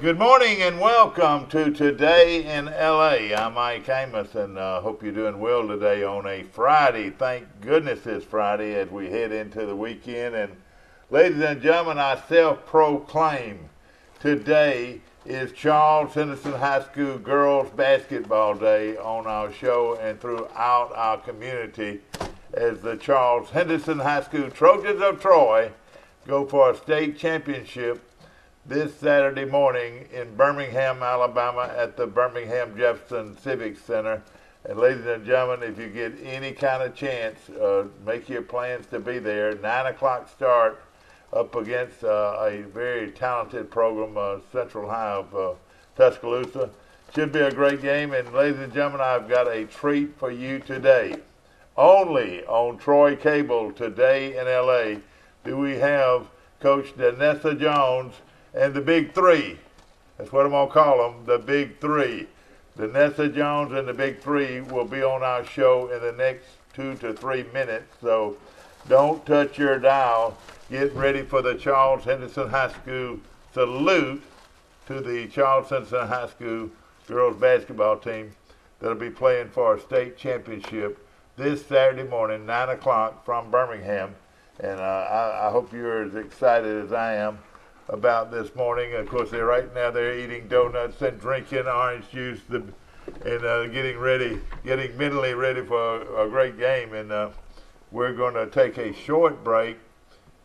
Good morning and welcome to Today in LA. I'm Mike Amos and hope you're doing well today on a Friday. Thank goodness it's Friday as we head into the weekend. And ladies and gentlemen, I self-proclaim today is Charles Henderson High School Girls Basketball Day on our show and throughout our community as the Charles Henderson High School Trojans of Troy go for a state championship this Saturday morning in Birmingham, Alabama at the Birmingham Jefferson Civic Center. And ladies and gentlemen, if you get any kind of chance, make your plans to be there. 9 o'clock start up against a very talented program, Central High of Tuscaloosa. Should be a great game. And ladies and gentlemen, I've got a treat for you today. Only on Troy Cable Today in LA do we have Coach Danessa Jones and the Big Three. That's what I'm going to call them, the Big Three. Danessa Jones and the Big Three will be on our show in the next 2 to 3 minutes. So don't touch your dial. Get ready for the Charles Henderson High School salute to the Charles Henderson High School girls basketball team that'll be playing for a state championship this Saturday morning, 9 o'clock from Birmingham. And I hope you're as excited as I am about this morning. Of course, right now they're eating donuts and drinking orange juice and getting mentally ready for a great game. And we're going to take a short break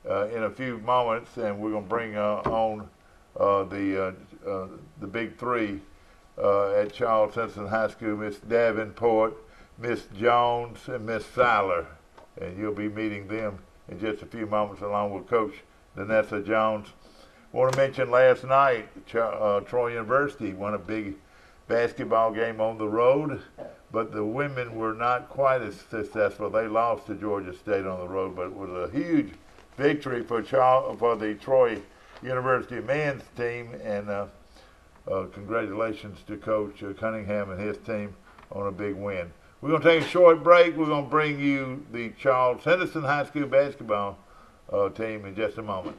in a few moments, and we're going to bring on the Big Three at Charles Henderson High School, Miss Davenport, Miss Jones, and Miss Seiler. And you'll be meeting them in just a few moments along with Coach Danessa Jones. I want to mention last night, Troy University won a big basketball game on the road, but the women were not quite as successful. They lost to Georgia State on the road, but it was a huge victory for the Troy University men's team, and congratulations to Coach Cunningham and his team on a big win. We're going to take a short break. We're going to bring you the Charles Henderson High School basketball team in just a moment.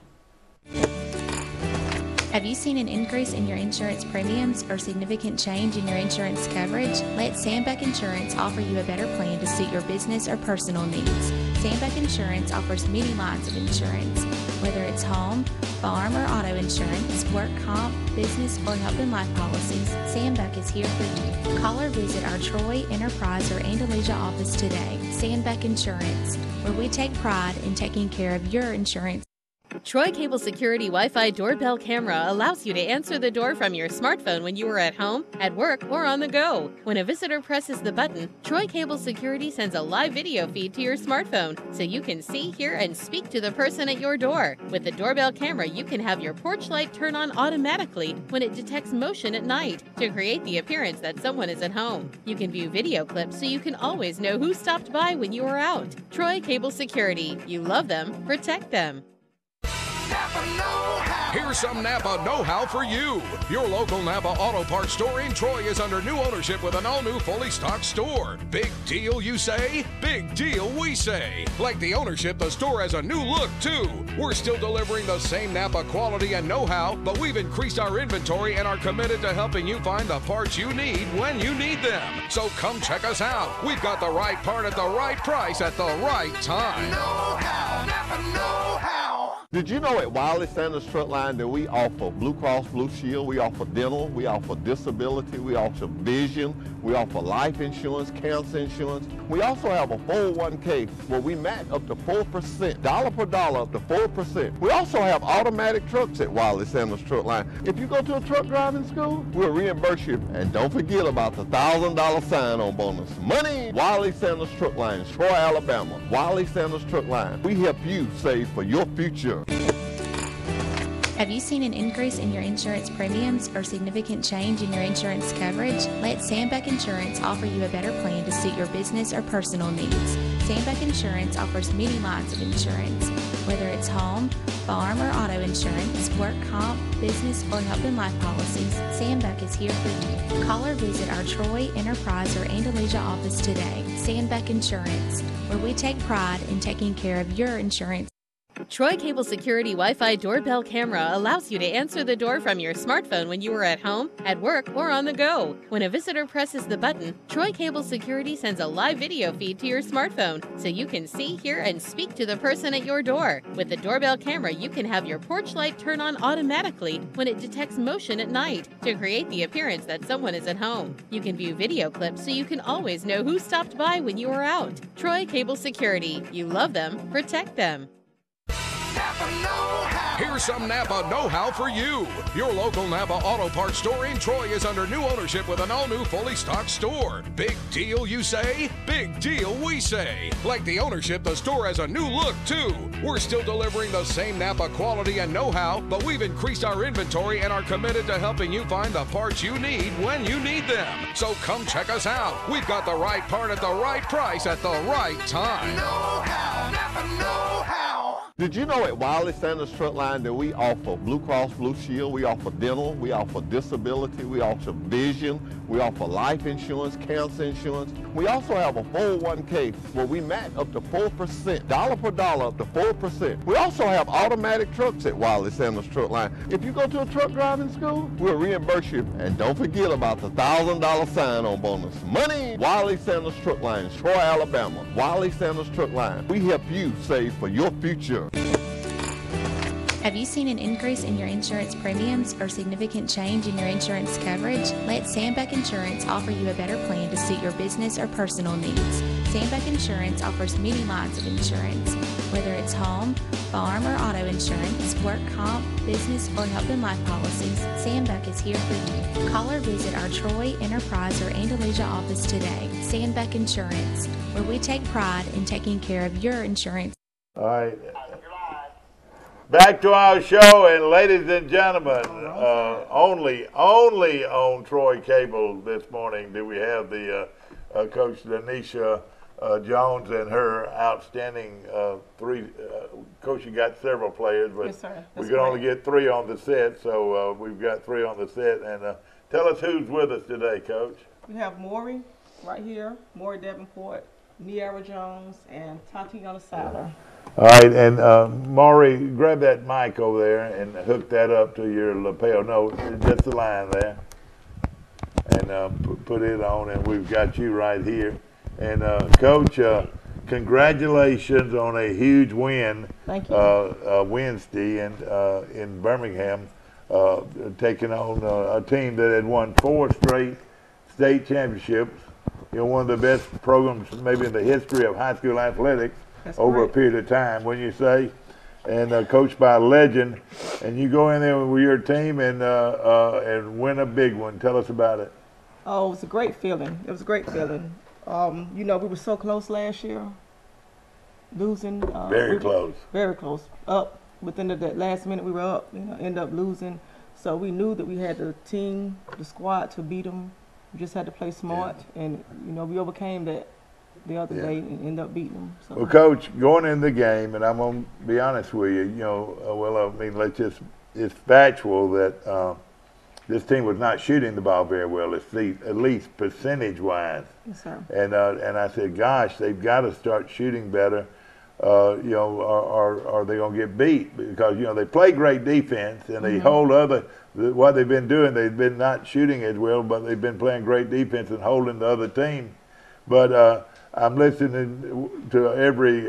Have you seen an increase in your insurance premiums or significant change in your insurance coverage? Let Sandbeck Insurance offer you a better plan to suit your business or personal needs. Sandbeck Insurance offers many lines of insurance, whether it's home, farm, or auto insurance, work comp, business, or health and life policies. Sandbeck is here for you. Call or visit our Troy, Enterprise, or Andalusia office today. Sandbeck Insurance, where we take pride in taking care of your insurance. Troy Cable Security Wi-Fi doorbell camera allows you to answer the door from your smartphone when you are at home, at work, or on the go. When a visitor presses the button, Troy Cable Security sends a live video feed to your smartphone so you can see, hear, and speak to the person at your door. With the doorbell camera, you can have your porch light turn on automatically when it detects motion at night to create the appearance that someone is at home. You can view video clips so you can always know who stopped by when you are out. Troy Cable Security. You love them, protect them. Here's some Napa know-how for you. Your local Napa Auto Parts store in Troy is under new ownership with an all-new fully stocked store. Big deal, you say? Big deal, we say. Like the ownership, the store has a new look, too. We're still delivering the same Napa quality and know-how, but we've increased our inventory and are committed to helping you find the parts you need when you need them. So come check us out. We've got the right part at the right price at the right time. Know-how, Napa know-how. Did you know at Wiley Sanders Truck Line that we offer Blue Cross Blue Shield, we offer dental, we offer disability, we offer vision, we offer life insurance, cancer insurance. We also have a 401k where we match up to 4%, dollar per dollar up to 4%. We also have automatic trucks at Wiley Sanders Truck Line. If you go to a truck driving school, we'll reimburse you. And don't forget about the $1,000 sign-on bonus. Money! Wiley Sanders Truck Line, Troy, Alabama. Wiley Sanders Truck Line. We help you save for your future. Have you seen an increase in your insurance premiums or significant change in your insurance coverage? Let Sandbeck Insurance offer you a better plan to suit your business or personal needs. Sandbeck Insurance offers many lines of insurance, whether it's home, farm, or auto insurance, work comp, business, or health and life policies. Sandbeck is here for you. Call or visit our Troy, Enterprise, or Andalusia office today. Sandbeck Insurance, where we take pride in taking care of your insurance. Troy Cable Security Wi-Fi doorbell camera allows you to answer the door from your smartphone when you are at home, at work, or on the go. When a visitor presses the button, Troy Cable Security sends a live video feed to your smartphone so you can see, hear, and speak to the person at your door. With the doorbell camera, you can have your porch light turn on automatically when it detects motion at night to create the appearance that someone is at home. You can view video clips so you can always know who stopped by when you are out. Troy Cable Security. You love them, protect them. Napa know-how. Here's some Napa know-how for you. Your local Napa Auto Parts store in Troy is under new ownership with an all-new fully stocked store. Big deal, you say? Big deal, we say. Like the ownership, the store has a new look, too. We're still delivering the same Napa quality and know-how, but we've increased our inventory and are committed to helping you find the parts you need when you need them. So come check us out. We've got the right part at the right price at the right time. Know-how. Napa know-how. Did you know at Wiley Sanders Truck Line that we offer Blue Cross Blue Shield, we offer dental, we offer disability, we offer vision, we offer life insurance, cancer insurance. We also have a 401k where we match up to 4%, dollar per dollar up to 4%. We also have automatic trucks at Wiley Sanders Truck Line. If you go to a truck driving school, we'll reimburse you. And don't forget about the $1,000 sign-on bonus. Money! Wiley Sanders Truck Line, Troy, Alabama. Wiley Sanders Truck Line. We help you save for your future. Have you seen an increase in your insurance premiums or significant change in your insurance coverage? Let Sandbeck Insurance offer you a better plan to suit your business or personal needs. Sandbeck Insurance offers many lines of insurance, whether it's home, farm, or auto insurance, work comp, business, or health and life policies. Sandbeck is here for you. Call or visit our Troy, Enterprise, or Andalusia office today. Sandbeck Insurance, where we take pride in taking care of your insurance. All right. Back to our show, and ladies and gentlemen, only on Troy Cable this morning do we have the Coach Denisha Jones and her outstanding Coach, you got several players, but yes, sir. we could only get 3 on the set, so we've got 3 on the set. And tell us who's with us today, Coach. We have Maury right here, Maury Davenport, Niara Jones, and Tatiana Sadler. All right, and Maury, grab that mic over there and hook that up to your lapel. No, just the line there. And put it on, and we've got you right here. And Coach, congratulations on a huge win. Thank you. Wednesday in Birmingham, taking on a team that had won 4 straight state championships. You know, one of the best programs maybe in the history of high school athletics. That's over correct. a period of time, wouldn't you say? And coached by a legend, and you go in there with your team and win a big one. Tell us about it. Oh, it was a great feeling. It was a great feeling. You know, we were so close last year, losing. Very close. Very close. Up within that last minute, we were up. You know, end up losing. So we knew that we had the team, the squad to beat them. We just had to play smart, and you know, we overcame that the other day and end up beating them. So. Well, Coach, going in the game, and I'm going to be honest with you, you know, it's factual that this team was not shooting the ball very well, at least percentage-wise. Yes, sir. And I said, gosh, they've got to start shooting better, you know, or they're going to get beat because, you know, they play great defense and they hold what they've been doing, they've been not shooting as well, but they've been playing great defense and holding the other team. But I'm listening to every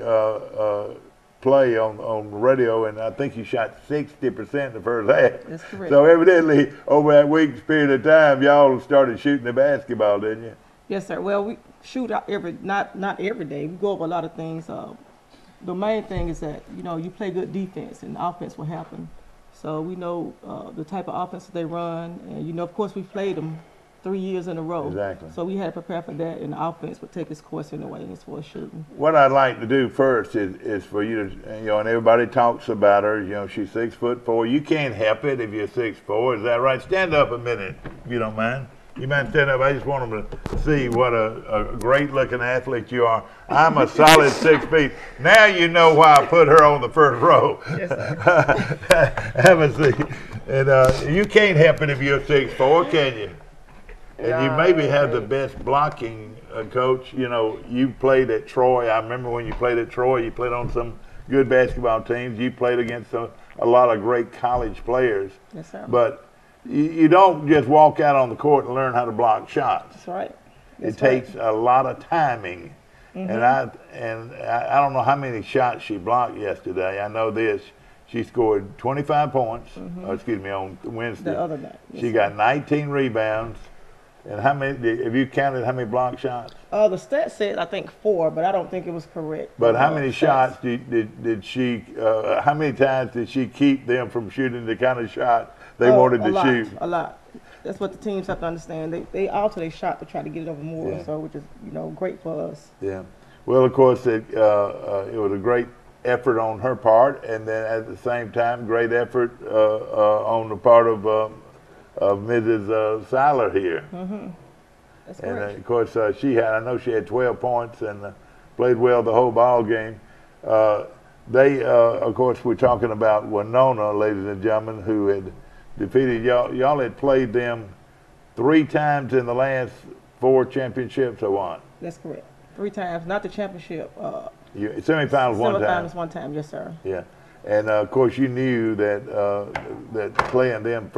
play on radio, and I think you shot 60% in the first half. That's correct. So evidently, over that week's period of time, y'all started shooting the basketball, didn't you? Yes, sir. Well, we shoot out not every day. We go over a lot of things. The main thing is that, you know, you play good defense, and the offense will happen. So we know the type of offense that they run, and, you know, of course, we've played them 3 years in a row. Exactly. So we had to prepare for that, and the offense would take its course anyway as far as shooting. What I'd like to do first is for you to, you know, and everybody talks about her, you know, she's 6'4". You can't help it if you're 6'4". Is that right? Stand up a minute, if you don't mind. You mind stand up? I just want them to see what a great-looking athlete you are. I'm a solid 6 feet. Now you know why I put her on the first row. Yes, sir. Have a seat. And you can't help it if you're 6'4", can you? And you maybe have the best blocking coach. You know, you played at Troy. I remember when you played at Troy, you played on some good basketball teams. You played against a lot of great college players. Yes, sir. But you don't just walk out on the court and learn how to block shots. That's right. It takes a lot of timing. And I don't know how many shots she blocked yesterday. I know this. She scored 25 points, on Wednesday. The other night. Yes, She got 19 rebounds. And how many, have you counted how many block shots? The stat said, I think 4, but I don't think it was correct. But how many shots did she, how many times did she keep them from shooting the kind of shot they wanted to shoot? A lot. That's what the teams have to understand. They alter their shot to try to get it over more, which is, great for us. Yeah. Well, of course, it was a great effort on her part, and then at the same time, great effort on the part of Mrs. Seiler here. That's And correct. of course, I know she had 12 points and played well the whole ball game. Of course, we're talking about Winona, ladies and gentlemen, who had defeated y'all. Y'all had played them 3 times in the last 4 championships, or what? That's correct. 3 times, not the championship. Semifinals one time. Semifinals one time, yes, sir. Yeah, and of course you knew that that playing them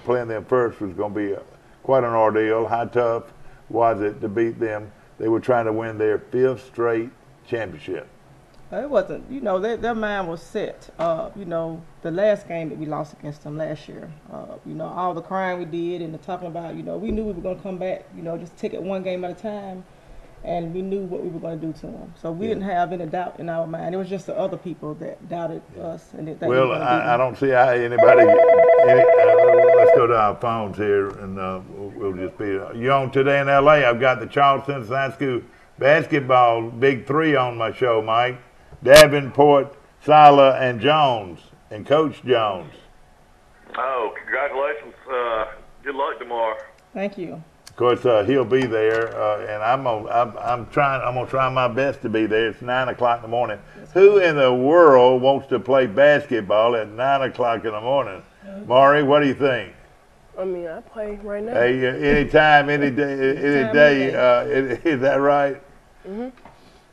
playing them first was going to be quite an ordeal. How tough was it to beat them? They were trying to win their 5th straight championship. It wasn't, their mind was set. The last game that we lost against them last year, all the crying we did and the talking about, we knew we were going to come back, just take it one game at a time, and we knew what we were going to do to them. So we didn't have any doubt in our mind. It was just the other people that doubted us. And that Well, I don't see how anybody, let's go to our phones here, and we'll just be, you on Today in L.A. I've got the Charleston High School basketball Big 3 on my show, Mike. Davenport, Seiler, and Jones, and Coach Jones. Oh, congratulations. Good luck tomorrow. Thank you. Of course, he'll be there, and I'm gonna try my best to be there. It's 9 o'clock in the morning. Who in the world wants to play basketball at 9 o'clock in the morning? Maury, what do you think? I mean, I play right now. Hey, anytime, any day. Is that right? Mm-hmm.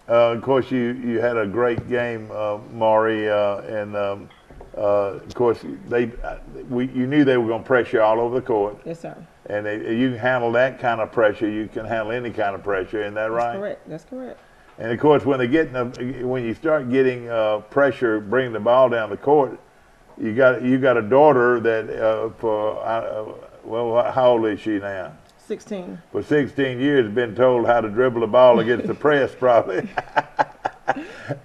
Of course, you had a great game, Maury, and of course you knew they were going to pressure all over the court. Yes, sir. And you can handle that kind of pressure. You can handle any kind of pressure. Isn't that right? That's correct. That's correct. And of course, when you start getting pressure, bringing the ball down the court, you got a daughter that how old is she now? 16. For 16 years, been told how to dribble the ball against the press, probably.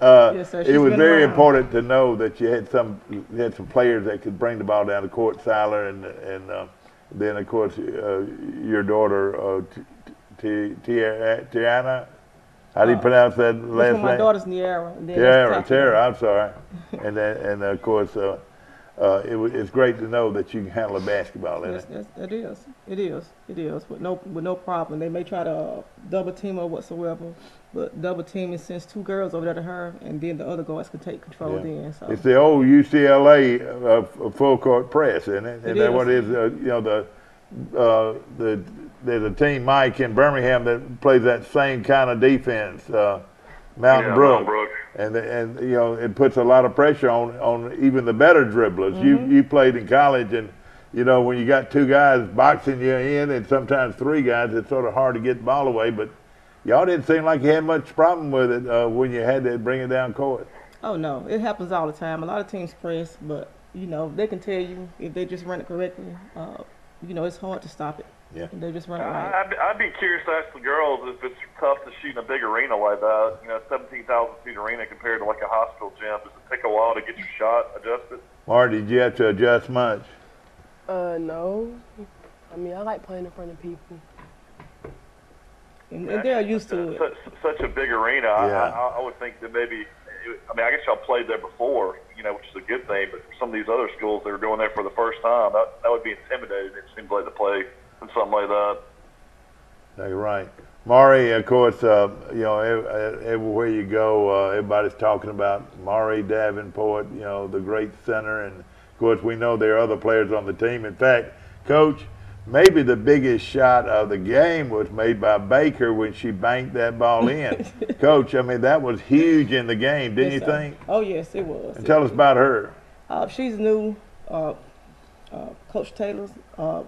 Yes, sir. It was very important to know that you had some players that could bring the ball down the court, Seiler, and then of course your daughter Tiana. How do you pronounce that last name? My daughter's Niara. Tara. I'm sorry. And of course. It's great to know that you can handle a basketball, isn't it? It is. With no problem. They may try to double team her whatsoever, but double teaming sends 2 girls over there to her, and then the other guards can take control then. So. It's the old UCLA full court press, isn't it? Isn't that what it is? There's a team, Mike, in Birmingham that plays that same kind of defense. Mountain Brook. And it puts a lot of pressure on even the better dribblers. Mm-hmm. You played in college, and when you got 2 guys boxing you in, and sometimes 3 guys, it's sort of hard to get the ball away. But y'all didn't seem like you had much problem with it when you had to bring it down court. Oh no, it happens all the time. A lot of teams press, but they can tell you if they just run it correctly. It's hard to stop it. Yeah. They just run it right. I'd be curious to ask the girls if it's tough to shoot in a big arena like that. 17,000 seat arena compared to like a hospital gym. Does it take a while to get your shot adjusted? Marty, did you have to adjust much? No. I mean, I like playing in front of people. And they're used to it. Such a big arena. Yeah. I would think that maybe. I guess y'all played there before, which is a good thing. But for some of these other schools that are going there for the first time, that would be intimidating. It seems like to play in something like that. You're right. Maury, of course, everywhere you go, everybody's talking about Maury Davenport, the great center. And, of course, we know there are other players on the team. In fact, Coach, maybe the biggest shot of the game was made by Baker when she banked that ball in. Coach, I mean, that was huge in the game, didn't you think? Oh, yes, it was. And tell us about her. She's new. Coach Taylor's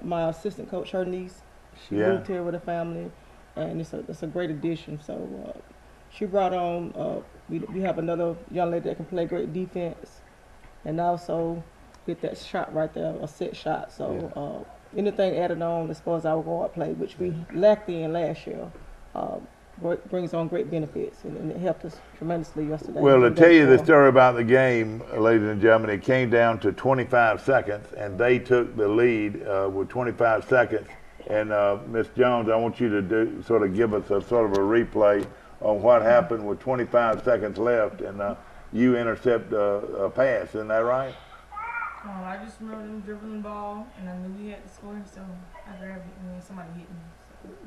my assistant coach, her niece. She moved here with her family, and it's a great addition. So she brought on, we have another young lady that can play great defense and also get that shot right there, a set shot. So anything added on as far as our guard play, which we lacked in last year, brings on great benefits, and it helped us tremendously yesterday. Well, to tell you the story about the game, ladies and gentlemen, it came down to 25 seconds, and they took the lead with 25 seconds. And Ms. Jones, I want you to sort of give us a sort of a replay on what happened with 25 seconds left, and you intercept a pass, isn't that right? I just remember them dribbling the ball, and I knew we had to score, so I grabbed it, and then somebody hit me.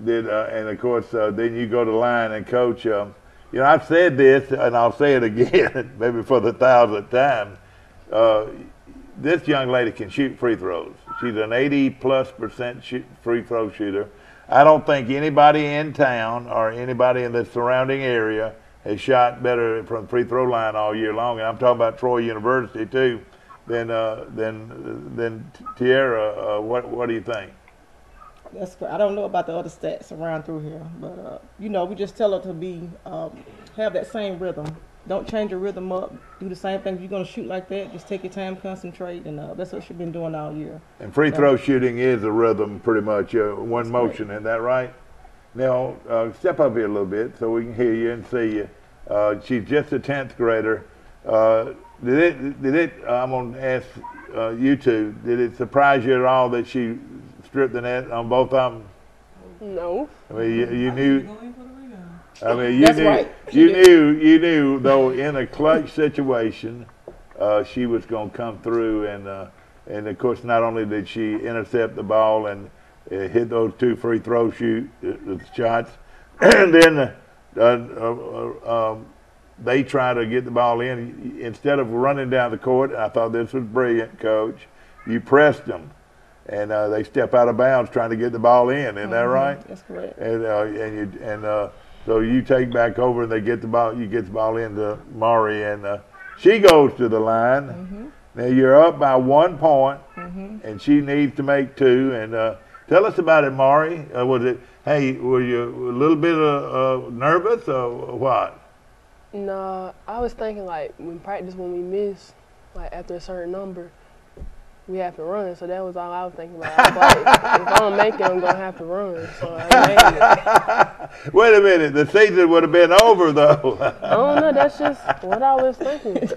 And of course, then you go to the line, and Coach, you know, I've said this, and I'll say it again, maybe for the 1,000th time. This young lady can shoot free throws. She's an 80+% free throw shooter. I don't think anybody in town or anybody in the surrounding area has shot better from the free throw line all year long. And I'm talking about Troy University too. Than Tierra. What do you think? That's great. I don't know about the other stats around through here, but you know, we just tell her to be have that same rhythm. Don't change your rhythm up. Do the same thing. If you're going to shoot like that, just take your time, concentrate, and that's what she's been doing all year. And free throw shooting is a rhythm, pretty much, one motion. Isn't that right? Now, step up here a little bit so we can hear you and see you. She's just a 10th grader. Did it? I'm going to ask you two. Did it surprise you at all that she stripped the net on both of them? No. I mean, you knew. I mean, you knew, though, in a clutch situation, she was going to come through, and of course, not only did she intercept the ball and hit those 2 free throw shots, and then they try to get the ball in instead of running down the court. And I thought this was brilliant, Coach. You pressed them, and they step out of bounds trying to get the ball in. Isn't that right? That's correct. So you take back over, and they get the ball. You get the ball into Maury, and she goes to the line. Now you're up by 1 point, and she needs to make 2. And tell us about it, Maury. Was it? Hey, were you a little bit nervous or what? No, I was thinking like when we miss, like after a certain number, we have to run. So that was all I was thinking about. I was like, if I don't make it, I'm gonna have to run. So I made it. Wait a minute, the season would have been over though. I don't know. That's just what I was thinking.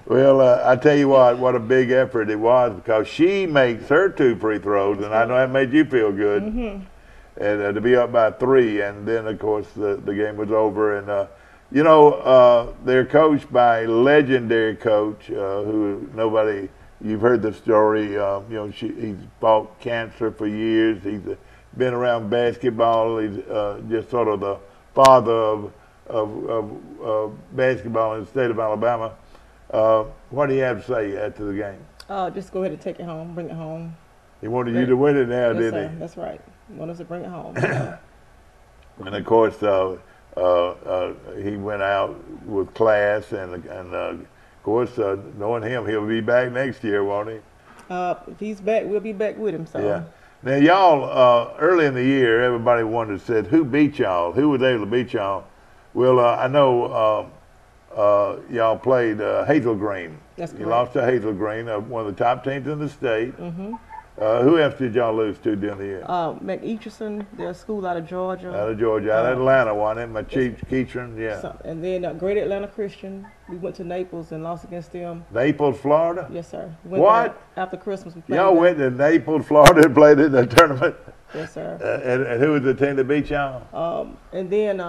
Well, I tell you what a big effort it was, because she makes her 2 free throws, and I know that made you feel good. And to be up by 3, and then of course the game was over. And you know, they're coached by a legendary coach who nobody. You've heard the story. You know, he's fought cancer for years. He's been around basketball. He's just sort of the father of basketball in the state of Alabama. What do you have to say after the game? Just go ahead and take it home, bring it home. He wanted you to win it now, didn't he? That's right. He wanted us to bring it home. And of course, he went out with class, and of course, knowing him, he'll be back next year, won't he? If he's back, we'll be back with him. So. Yeah. Now, y'all, early in the year, everybody said, who beat y'all? Who was able to beat y'all? Well, I know y'all played Hazel Green. That's correct. You lost to Hazel Green, one of the top teams in the state. Who else did y'all lose to during the year? McEacherson, they're a school out of Georgia. Out of Atlanta, wasn't it? Keatron, yeah. So, and then Great Atlanta Christian, we went to Naples and lost against them. Naples, Florida? Yes, sir. What? After Christmas, we played. Y'all went to Naples, Florida, and played in the tournament? Yes, sir. And who was the team that beat y'all? And then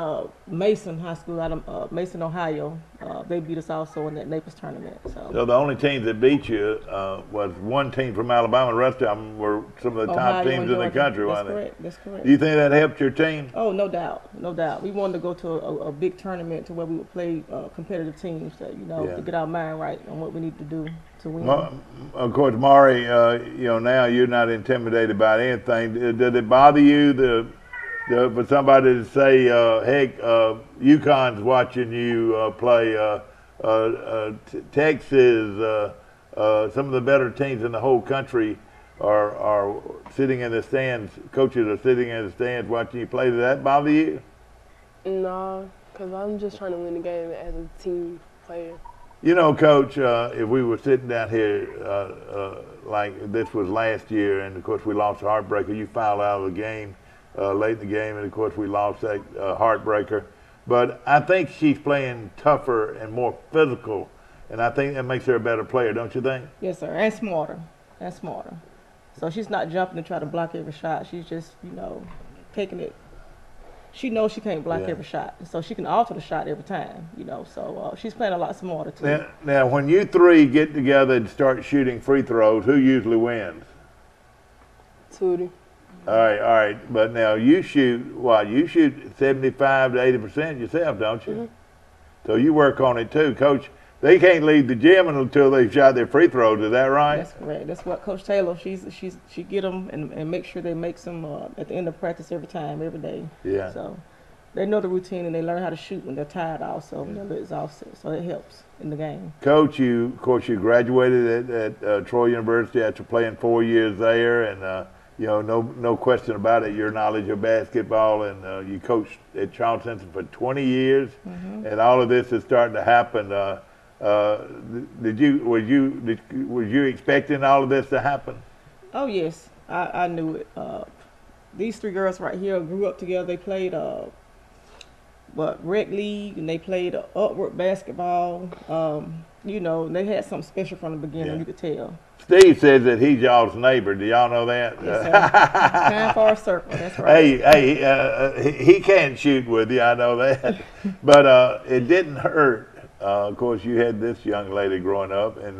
Mason High School out of Mason, Ohio, they beat us also in that Naples tournament. So the only teams that beat you was one team from Alabama. The rest of them were some of the top teams in the country, weren't they? That's correct. That's correct. Do you think that helped your team? Oh, no doubt. No doubt. We wanted to go to a big tournament to where we would play competitive teams, to get our mind right on what we need to do win. Of course, Maury, now you're not intimidated by anything. Did it bother you for somebody to say, heck, UConn's watching you play, Texas, some of the better teams in the whole country are sitting in the stands, coaches are sitting in the stands watching you play. Did that bother you? No, because I'm just trying to win the game as a team player. You know, Coach, if we were sitting down here like this was last year, and of course we lost a heartbreaker, you fouled out of the game late in the game, and of course we lost that heartbreaker. But I think she's playing tougher and more physical, and I think that makes her a better player, don't you think? Yes, sir, and smarter. So she's not jumping to try to block every shot. She's just, taking it. She knows she can't block every shot, so she can alter the shot every time, So she's playing a lot smarter, too. Now, when you three get together and start shooting free throws, who usually wins? Tootie. All right. But now you shoot 75 to 80% yourself, don't you? Mm-hmm. So you work on it, too. Coach, they can't leave the gym until they've shot their free throws. Is that right? That's correct. That's what Coach Taylor, she get them and make sure they make some at the end of practice every day. Yeah. So they know the routine and they learn how to shoot when they're tired also, when they're exhausted. So it helps in the game. Coach, you graduated at Troy University after playing 4 years there, and no question about it, your knowledge of basketball, and you coached at Charles Simpson for 20 years, and all of this is starting to happen. Was you expecting all of this to happen? Oh yes, I knew it. These three girls right here grew up together. They played rec league, and they played upward basketball. They had something special from the beginning. You could tell. Steve says that he's y'all's neighbor. Do y'all know that? Yes, sir. Time for a circle. That's right. Hey, he can't shoot with you. I know that, but it didn't hurt. Of course, you had this young lady growing up, and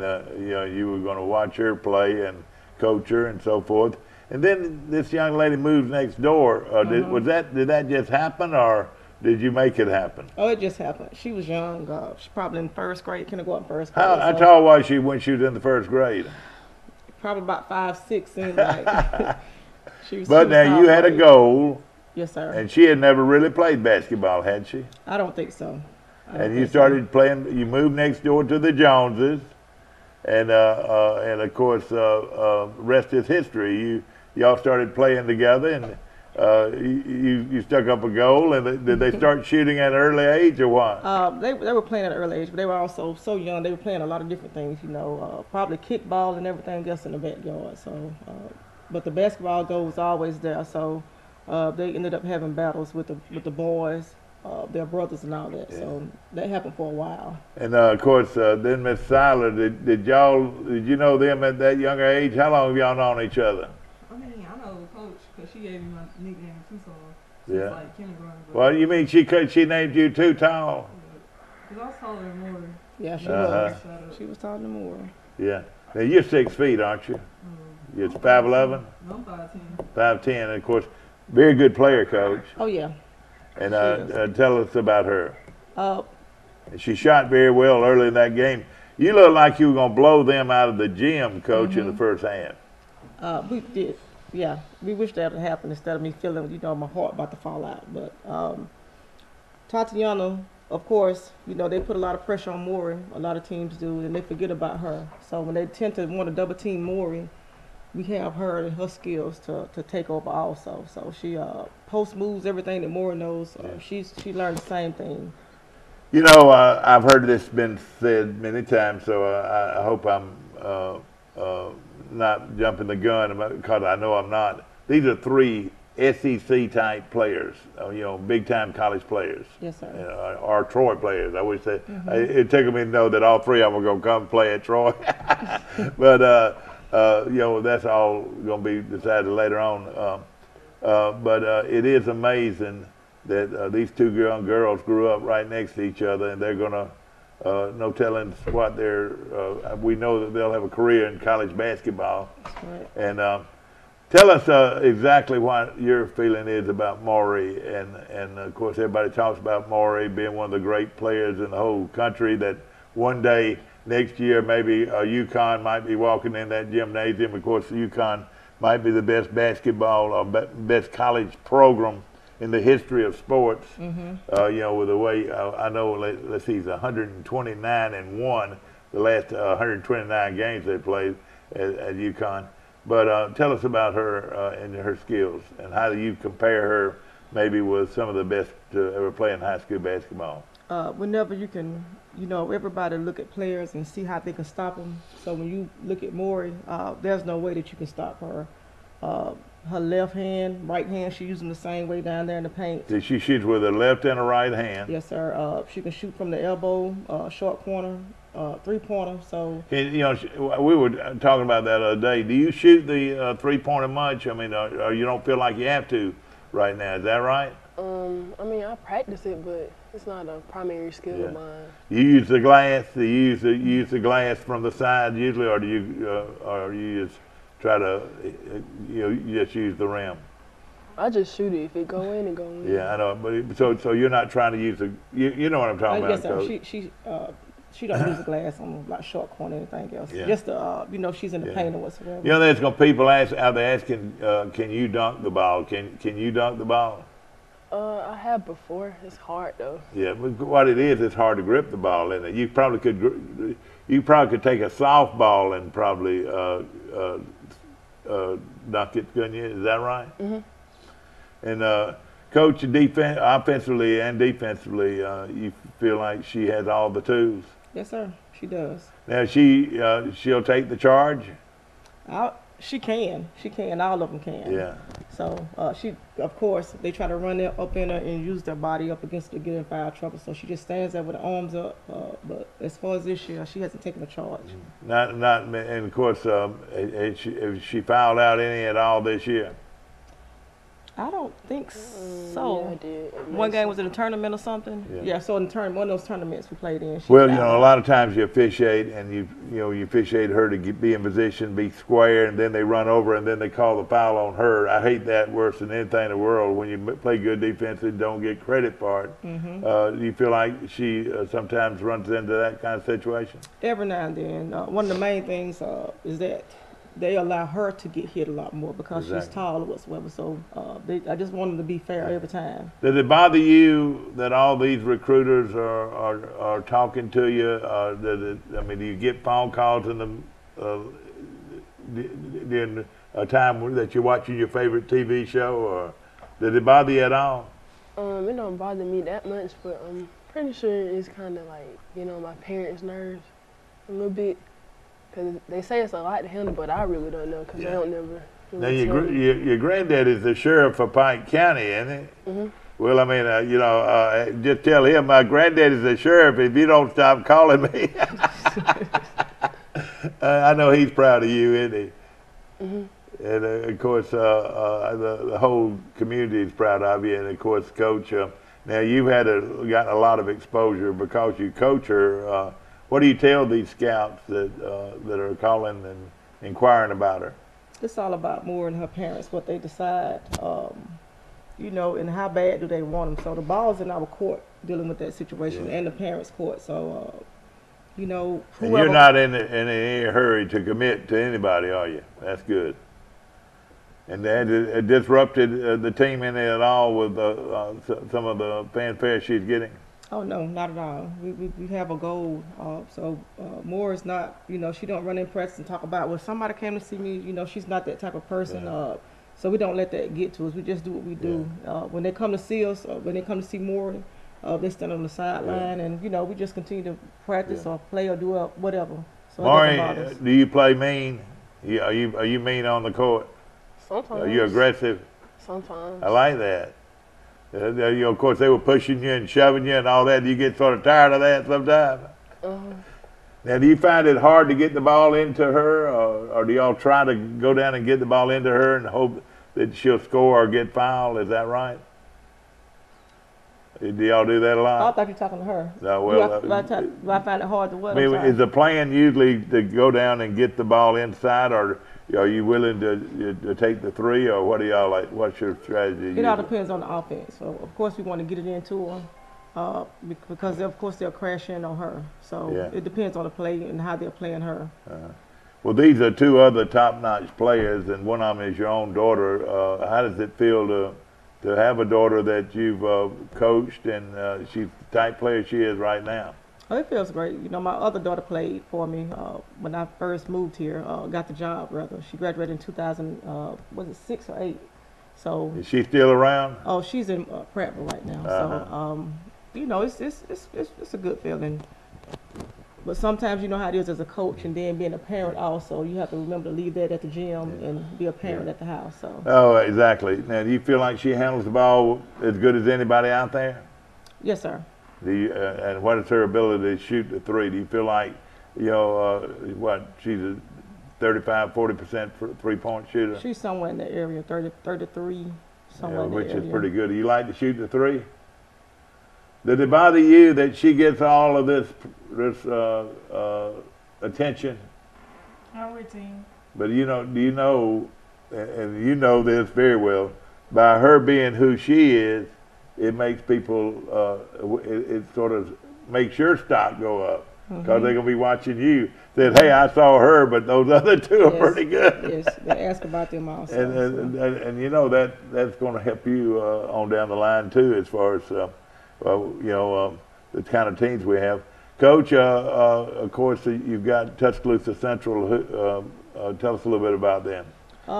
you were going to watch her play and coach her and so forth. And then this young lady moves next door. Did that just happen, or did you make it happen? Oh, it just happened. She was young. She's probably in first grade, kindergarten, first grade. How tall was she when she was in the first grade? Probably about 5'6", and like But now you had a goal. Yes, sir. And she had never really played basketball, had she? I don't think so. And you started playing. You moved next door to the Joneses, and of course, rest is history. Y'all started playing together, and you stuck up a goal. And did they start shooting at an early age, or what? They were playing at an early age, but they were also so young. They were playing a lot of different things, probably kickball and everything else in the backyard. So, but the basketball goal was always there. So, they ended up having battles with the boys. Their brothers and all that, so that happened for a while. And of course, then Miss Seiler, did you know them at that younger age? How long have y'all known each other? I mean, I know Coach because she gave me my nickname too, so yeah. Like kindergarten. Well, you mean she named you Too Tall? Because I was taller than Maury. Yeah, she was. She was taller than Maury. Yeah. Now you're 6 feet, aren't you? You're 5'11"? No, I'm 5'10". 5'10", and of course, very good player, Coach. Oh yeah. And tell us about her. She shot very well early in that game. You looked like you were going to blow them out of the gym, Coach, in the first half. We did. Yeah, we wish that would happen instead of me feeling, my heart about to fall out. But Tatiana, of course, they put a lot of pressure on Maury. A lot of teams do, and they forget about her. So when they tend to want to double team Maury, we have her and her skills to take over also. So she post moves, everything that Maury knows. She learned the same thing. I've heard this been said many times, so I hope I'm not jumping the gun because I know I'm not. These are 3 SEC type players, big time college players. Yes, sir. Or Troy players. I would say it took me to know that all 3 of them were going to come play at Troy, but. That's all going to be decided later on. But it is amazing that these 2 young girls grew up right next to each other, and they're going to, no telling what we know that they'll have a career in college basketball. That's right. And tell us exactly what your feeling is about Maury. And of course, everybody talks about Maury being one of the great players in the whole country that one day next year maybe UConn might be walking in that gymnasium. Of course, UConn might be the best basketball or best college program in the history of sports. You know, with the way I know, let's see, he's 129-1 the last 129 games they played at UConn. But tell us about her and her skills, and how do you compare her maybe with some of the best to ever play in high school basketball? Whenever you can, you know, everybody look at players and see how they can stop them. So when you look at Maury, there's no way that you can stop her. Her left hand, right hand, she's using the same way down there in the paint. Did she shoot with her left and her right hand? Yes, sir. She can shoot from the elbow, short corner, three-pointer. So you know, we were talking about that the other day. Do you shoot the three-pointer much? I mean, or you don't feel like you have to right now? Is that right? I mean, I practice it, but it's not a primary skill of mine. You use the glass. Do you use the glass from the side usually, or do you just try to you just use the rim? I just shoot it. If it go in, it go in. Yeah, I know. But so you're not trying to use the you know what I'm talking about? Yes, sir. She don't use the glass on like short corner or anything else. Yeah. Just you know, she's in the paint or whatsoever. You know, there's gonna people out there asking, can you dunk the ball? Can you dunk the ball? I have before. It's hard though. Yeah, but what it is, it's hard to grip the ball in it. You probably could take a softball and probably dunk it, couldn't you? Is that right? And coach, offensively and defensively, you feel like she has all the tools? Yes, sir. She does. Now she'll take the charge. She can. All of them can. Yeah. So she, of course, they try to run it up in her and use their body up against her to get in foul trouble. So she just stands there with her arms up. But as far as this year, she hasn't taken a charge. And of course, has she fouled out any at all this year? I don't think so. Yeah, I did. One game was in a tournament or something. Yeah. So in one of those tournaments we played in. Well, you know, a lot of times you officiate, and you officiate her to be in position, be square, and then they run over, and then they call the foul on her. I hate that worse than anything in the world. When you play good defense and don't get credit for it, do you feel like she sometimes runs into that kind of situation? Every now and then. One of the main things is that they allow her to get hit a lot more because she's tall or whatsoever. So I just want them to be fair every time. Does it bother you that all these recruiters are talking to you? Do you get phone calls in during a time that you're watching your favorite TV show, or does it bother you at all? It don't bother me that much, but I'm pretty sure it's kind of like, you know, my parents' nerves a little bit. Because they say it's a lot to handle, but I really don't know because they don't never really Now, your granddad is the sheriff of Pike County, isn't he? Well, I mean, just tell him my granddad is the sheriff if you don't stop calling me. I know he's proud of you, isn't he? And, of course, the whole community is proud of you. And, of course, Coach, now you've gotten a lot of exposure because you coach her. What do you tell these scouts that are calling and inquiring about her? It's all about more and her parents, what they decide, you know, and how bad do they want them. So the ball's in our court dealing with that situation and the parents' court. So, you know, whoever. And you're not in any hurry to commit to anybody, are you? That's good. And that it disrupted the team any at all with some of the fanfare she's getting? Oh, no, not at all. We have a goal. So Moore is not, you know, she don't run in press and talk about, well, somebody came to see me, you know, she's not that type of person. So we don't let that get to us. We just do what we do. When they come to see us, when they come to see Moore, they stand on the sideline, and, you know, we just continue to practice or play or do whatever. So Maury, do you play mean? Are you mean on the court? Sometimes. Are you aggressive? Sometimes. I like that. You know, of course, they were pushing you and shoving you and all that. Do you get sort of tired of that sometimes? Now, do you find it hard to get the ball into her, or do y'all try to go down and get the ball into her and hope that she'll score or get fouled? Is that right? Do y'all do that a lot? I thought you were talking to her. No, well, do I find it hard to what? I mean, is the plan usually to go down and get the ball inside, or are you willing to take the three, or what do y'all like? What's your strategy? It all depends on the offense. So of course we want to get it into her, because of course they'll crash in on her. So it depends on the play and how they're playing her. Well, these are two other top-notch players, and one of them is your own daughter. How does it feel to have a daughter that you've coached, and she's the type player she is right now? Oh, it feels great. You know, my other daughter played for me when I first moved here, got the job, rather. She graduated in 2000, was it 6 or 8? So is she still around? Oh, she's in Prattville right now. So, you know, it's a good feeling. But sometimes you know how it is as a coach, and then being a parent also, you have to remember to leave that at the gym and be a parent at the house. So. Oh, exactly. Now, do you feel like she handles the ball as good as anybody out there? Yes, sir. Do you, and what is her ability to shoot the three? Do you feel like, you know, she's a 35, 40% three-point shooter? She's somewhere in that area, 33, somewhere in that which area. is pretty good. Do you like to shoot the three? Does it bother you that she gets all of this attention? Our routine. But do you know, and you know this very well, by her being who she is, it makes people, it sort of makes your stock go up because they're going to be watching you. Said, hey, I saw her, but those other two are pretty good. Yes, they ask about them also. And you know, that's going to help you on down the line, too, as far as, you know, the kind of teams we have. Coach, of course, you've got Tuscaloosa Central. Tell us a little bit about them.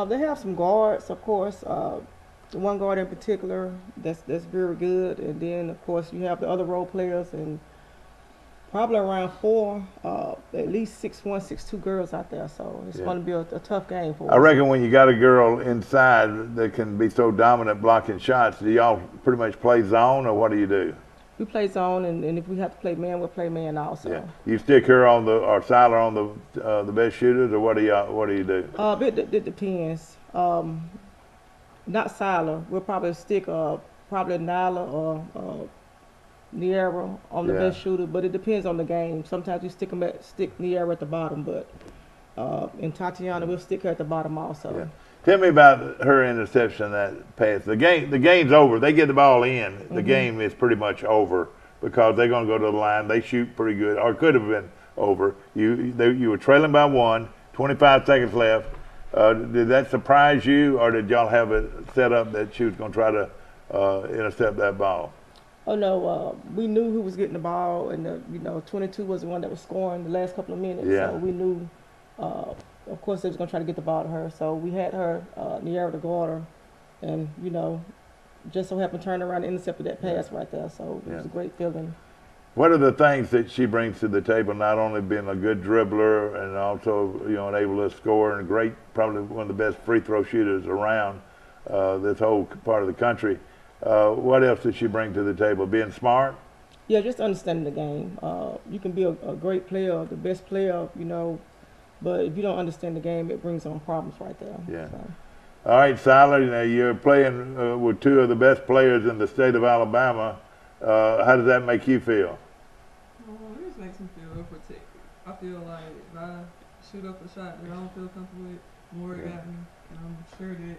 They have some guards, of course. One guard in particular that's very good, and then of course you have the other role players, and probably around 4, at least 6'1", 6'2" girls out there. So it's going to be a tough game for us. I reckon when you got a girl inside that can be so dominant blocking shots, do y'all pretty much play zone, or what do you do? We play zone, and if we have to play man, we'll play man also. Yeah. You stick her on or Siler on the best shooters, or what do you do? It depends. Not Siler. We'll probably stick probably Nyla or Niera on the best shooter, but it depends on the game. Sometimes we stick Niera at the bottom, but in Tatiana we'll stick her at the bottom also. Yeah. Tell me about her interception, that pass. The game's over. They get the ball in. The game is pretty much over because they're going to go to the line. They shoot pretty good, or it could have been over. You were trailing by 1, 25 seconds left. Did that surprise you, or did y'all have it set up that she was going to try to intercept that ball? Oh no, we knew who was getting the ball, and you know, 22 was the one that was scoring the last couple of minutes. Yeah. So we knew, of course, they was going to try to get the ball to her. So we had her near the guard her, and you know, just so happened to turn around and intercepted that pass right there. So it was a great feeling. What are the things that she brings to the table? Not only being a good dribbler and also, you know, able to score, and great, probably one of the best free throw shooters around this whole part of the country. What else does she bring to the table? Being smart? Yeah, just understanding the game. You can be a great player, the best player, you know, but if you don't understand the game, it brings on problems right there. Yeah. So. All right, Siler, you know, you're playing with two of the best players in the state of Alabama. How does that make you feel? It just makes me feel real protected. I feel like if I shoot up a shot that I don't feel comfortable with, more got me, and I'm sure that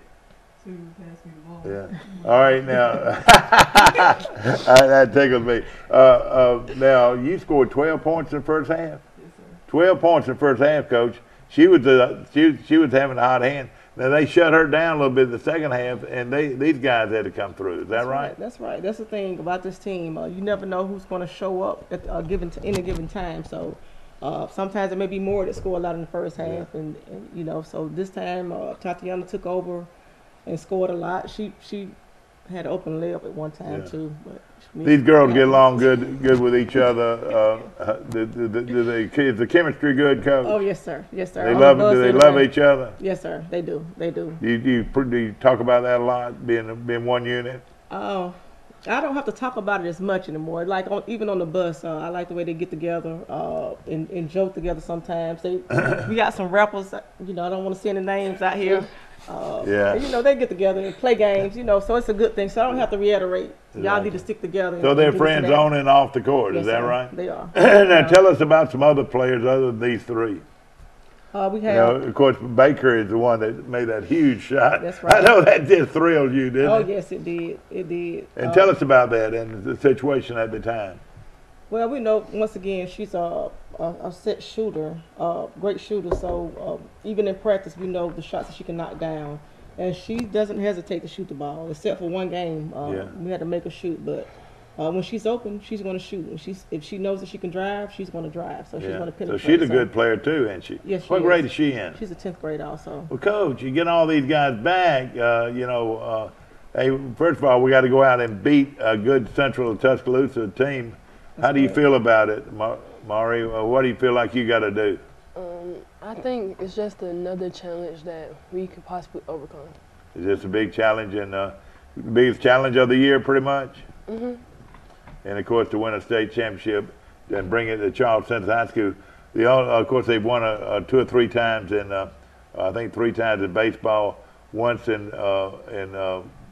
two pass me the ball. Yeah. All right, now that tickles me. Now you scored 12 points in the first half. Yes, sir. 12 points in the first half, Coach. She was having a hot hand. Now they shut her down a little bit in the second half, and these guys had to come through. Is that right? That's right. That's the thing about this team. You never know who's going to show up at any given time. So sometimes it may be more that score a lot in the first half, and you know. So this time Tatiana took over and scored a lot. She had an open layup at one time too. But these girls get along good with each other. Is the chemistry good, Coach? Oh yes, sir. Yes, sir. Do they love each other? Yes, sir. They do. They do. Do you talk about that a lot, being one unit? I don't have to talk about it as much anymore. Like even on the bus, I like the way they get together and joke together sometimes. We got some rappers. You know, I don't want to say any names out here. You know, they get together and play games, you know, so it's a good thing. So I don't have to reiterate. Y'all need to stick together. So they're friends on and off the court, yes, is that sir. right? They are. Now tell us about some other players other than these three. We You have. know, of course, Baker is the one that made that huge shot. That's right. I know that just thrilled you, didn't Oh it? yes, it did. It did. And tell us about that and the situation at the time. Well, we know once again she's a set shooter, great shooter. So even in practice, we know the shots that she can knock down, and she doesn't hesitate to shoot the ball. Except for one game, we had to make her shoot. But when she's open, she's going to shoot. And if she knows that she can drive, she's going to drive. So she's going to penetrate. So she's a good player too, isn't she? Yes, she What is. grade is she in? She's a 10th grade also. Well, Coach, you get all these guys back. Hey, first of all, we got to go out and beat a good Central Tuscaloosa team. How do you feel about it, Mari? What do you feel like you got to do? I think it's just another challenge that we could possibly overcome. Is this a big challenge and biggest challenge of the year, pretty much? Mm-hmm. And of course, to win a state championship and bring it to Charles Central High School. Of course, they've won 2 or 3 times in, I think 3 times in baseball, once in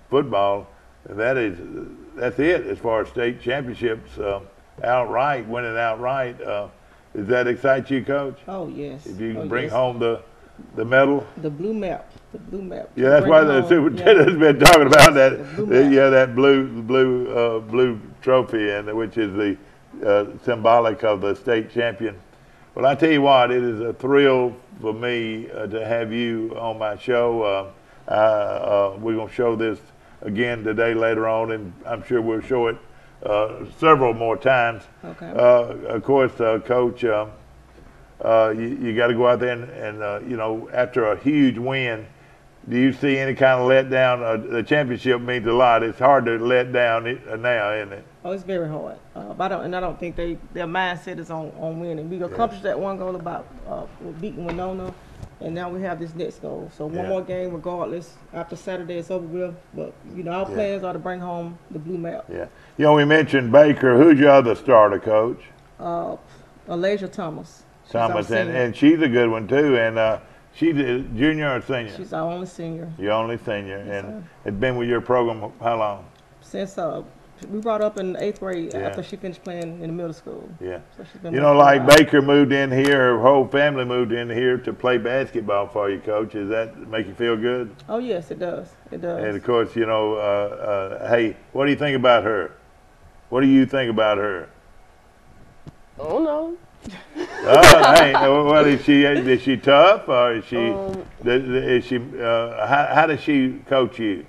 football, and that's it as far as state championships. Winning outright. Does that excite you, Coach? Oh yes. If you can bring home the medal. The blue map. The blue map. Yeah, that's why the superintendent's been talking about that. That blue trophy, and which is the symbolic of the state champion. Well, I tell you what, it is a thrill for me to have you on my show. We're going to show this again today later on, and I'm sure we'll show it several more times. Okay. Of course, Coach, you got to go out there and after a huge win, do you see any kind of letdown? The championship means a lot. It's hard to let down now, isn't it? Oh, it's very hard. I don't think their mindset is on winning. We accomplished that one goal about beating Winona, and now we have this next goal. So one more game, regardless. After Saturday, it's over with. But our plans are to bring home the blue map. Yeah. We mentioned Baker. Who's your other starter, Coach? Alasia Thomas. And she's a good one too. And she's a junior or senior? She's our only senior. Your only senior, Yes, and it's been with your program how long? Since we brought up in 8th grade after she finished playing in the middle school. Yeah. So she's been like Baker moved in here, her whole family moved in here to play basketball for you, Coach. Does that make you feel good? Oh yes, it does. It does. And of course, hey, what do you think about her? What do you think about her? I don't know. What is she? Is she tough, or is she? How does she coach you?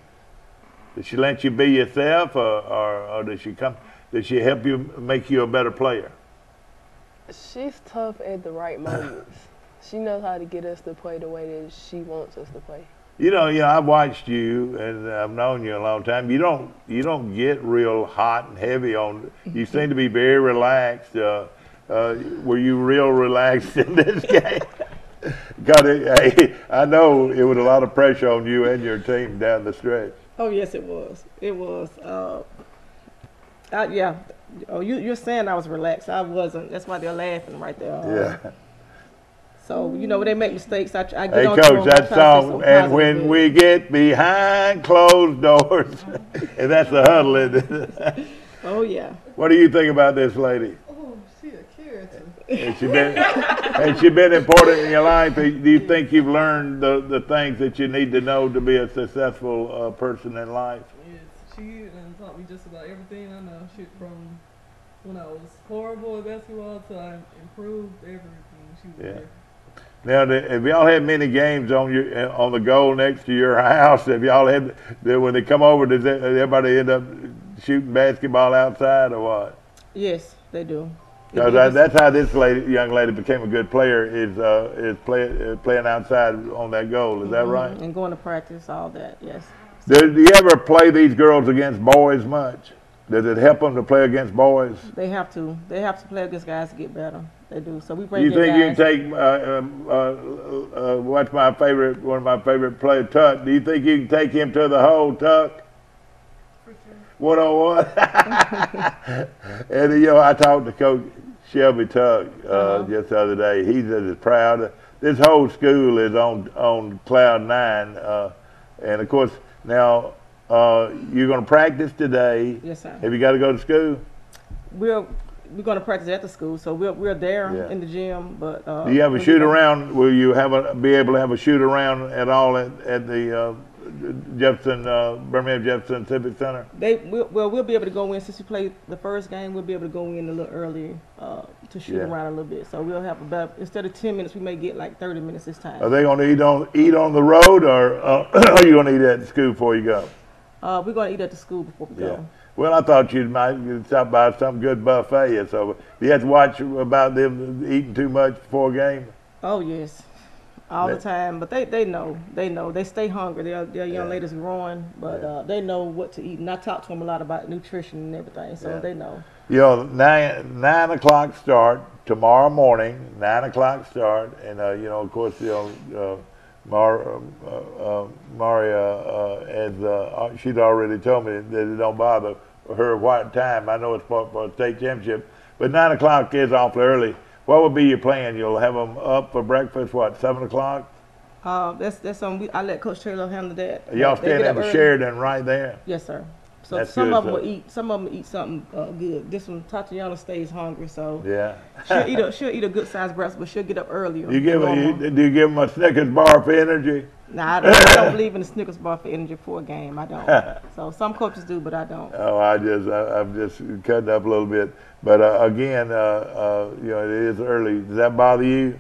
Does she let you be yourself, or does she come? Does she help you make you a better player? She's tough at the right moments. She knows how to get us to play the way that she wants us to play. I've watched you, and I've known you a long time. You don't get real hot and heavy on. You seem to be very relaxed. Were you real relaxed in this game? I know it was a lot of pressure on you and your team down the stretch. Oh yes, it was. It was. Yeah. Oh, you're saying I was relaxed. I wasn't. That's why they're laughing right there. Yeah. So when they make mistakes, I get hey, on Coach, that song, and when we get behind closed doors, and that's the huddle, isn't it? Oh yeah. What do you think about this lady? Oh, she a character. Has she been important in your life? Do you think you've learned the things that you need to know to be a successful person in life? Yes, she taught me just about everything I know. She from when I was horrible at basketball to I improved everything. She was there. Now, have y'all had many games on the goal next to your house? Have y'all had when they come over? Does everybody end up shooting basketball outside or what? Yes, they do. Because that's how this young lady became a good player is playing outside on that goal. Is that right? And going to practice, all that. Yes. Do you ever play these girls against boys much? Does it help them to play against boys? They have to. They have to play against guys to get better. They do. So we bring. You think you can take one of my favorite players, Tuck? Do you think you can take him to the hole, Tuck? For sure. 1-on-1. And I talked to Coach Shelby Tuck just the other day. He's as proud. This whole school is on cloud 9, and of course now you're going to practice today. Yes, sir. Have you got to go to school? we're gonna practice at the school, so we're there Yeah. in the gym. But Do you have a shoot around? Will you be able to have a shoot around at all at the Birmingham Jefferson Civic Center? We'll be able to go in since we played the first game. We'll be able to go in a little early to shoot around a little bit. So we'll have about, instead of 10 minutes, we may get like 30 minutes this time. Are they going to eat on the road, or are you going to eat at the school before you go? We're going to eat at the school before we go. Well, I thought you might stop by some good buffet. So you have to watch about them eating too much before a game. Oh yes, all the time. But they know. They stay hungry. They're young ladies growing, but they know what to eat. And I talk to them a lot about nutrition and everything, so they know. 9 o'clock start tomorrow morning. 9 o'clock start, and of course, Maria, as she'd already told me that it don't bother her what time. I know it's for a state championship, but 9 o'clock is awfully early. What would be your plan? You'll have them up for breakfast, 7 o'clock? That's something I let Coach Taylor handle that. Y'all staying at the Sheridan right there? Yes, sir. So That's some good of them stuff. will eat. Some of them eat something good. This one, Tatiana stays hungry, so yeah. she'll eat a good sized breakfast, but she'll get up earlier. Do you give them a Snickers bar for energy? Nah, I don't believe in the Snickers bar for energy for a game. I don't. So some coaches do, but I don't. Oh, I'm just cutting up a little bit. But again, it is early. Does that bother you?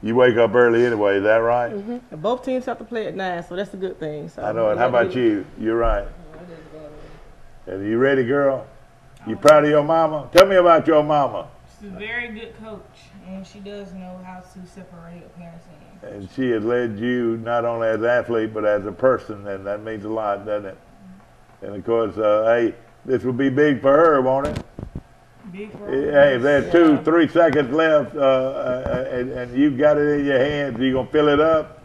You wake up early anyway. Is that right? Mm-hmm. And both teams have to play at 9, so that's a good thing. So I know it. How about you? You're right. And you ready, girl? You proud of your mama? Tell me about your mama. She's a very good coach, and she does know how to separate parents and And she has led you not only as an athlete, but as a person, and that means a lot, doesn't it? And of course, hey, this will be big for her, won't it? big for her. Hey, if there's 2-3 seconds left, and you've got it in your hands, you gonna fill it up?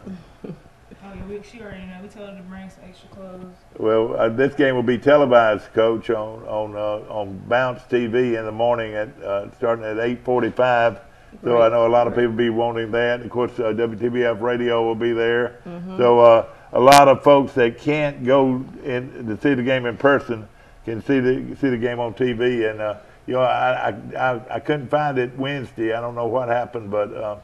She already know. We told her to bring some extra clothes. Well, this game will be televised, Coach, on Bounce TV in the morning at starting at 8:45. So I know a lot of people be wanting that. Of course, WTBF Radio will be there. Mm-hmm. So a lot of folks that can't go in to see the game in person can see the game on TV. And I couldn't find it Wednesday. I don't know what happened, but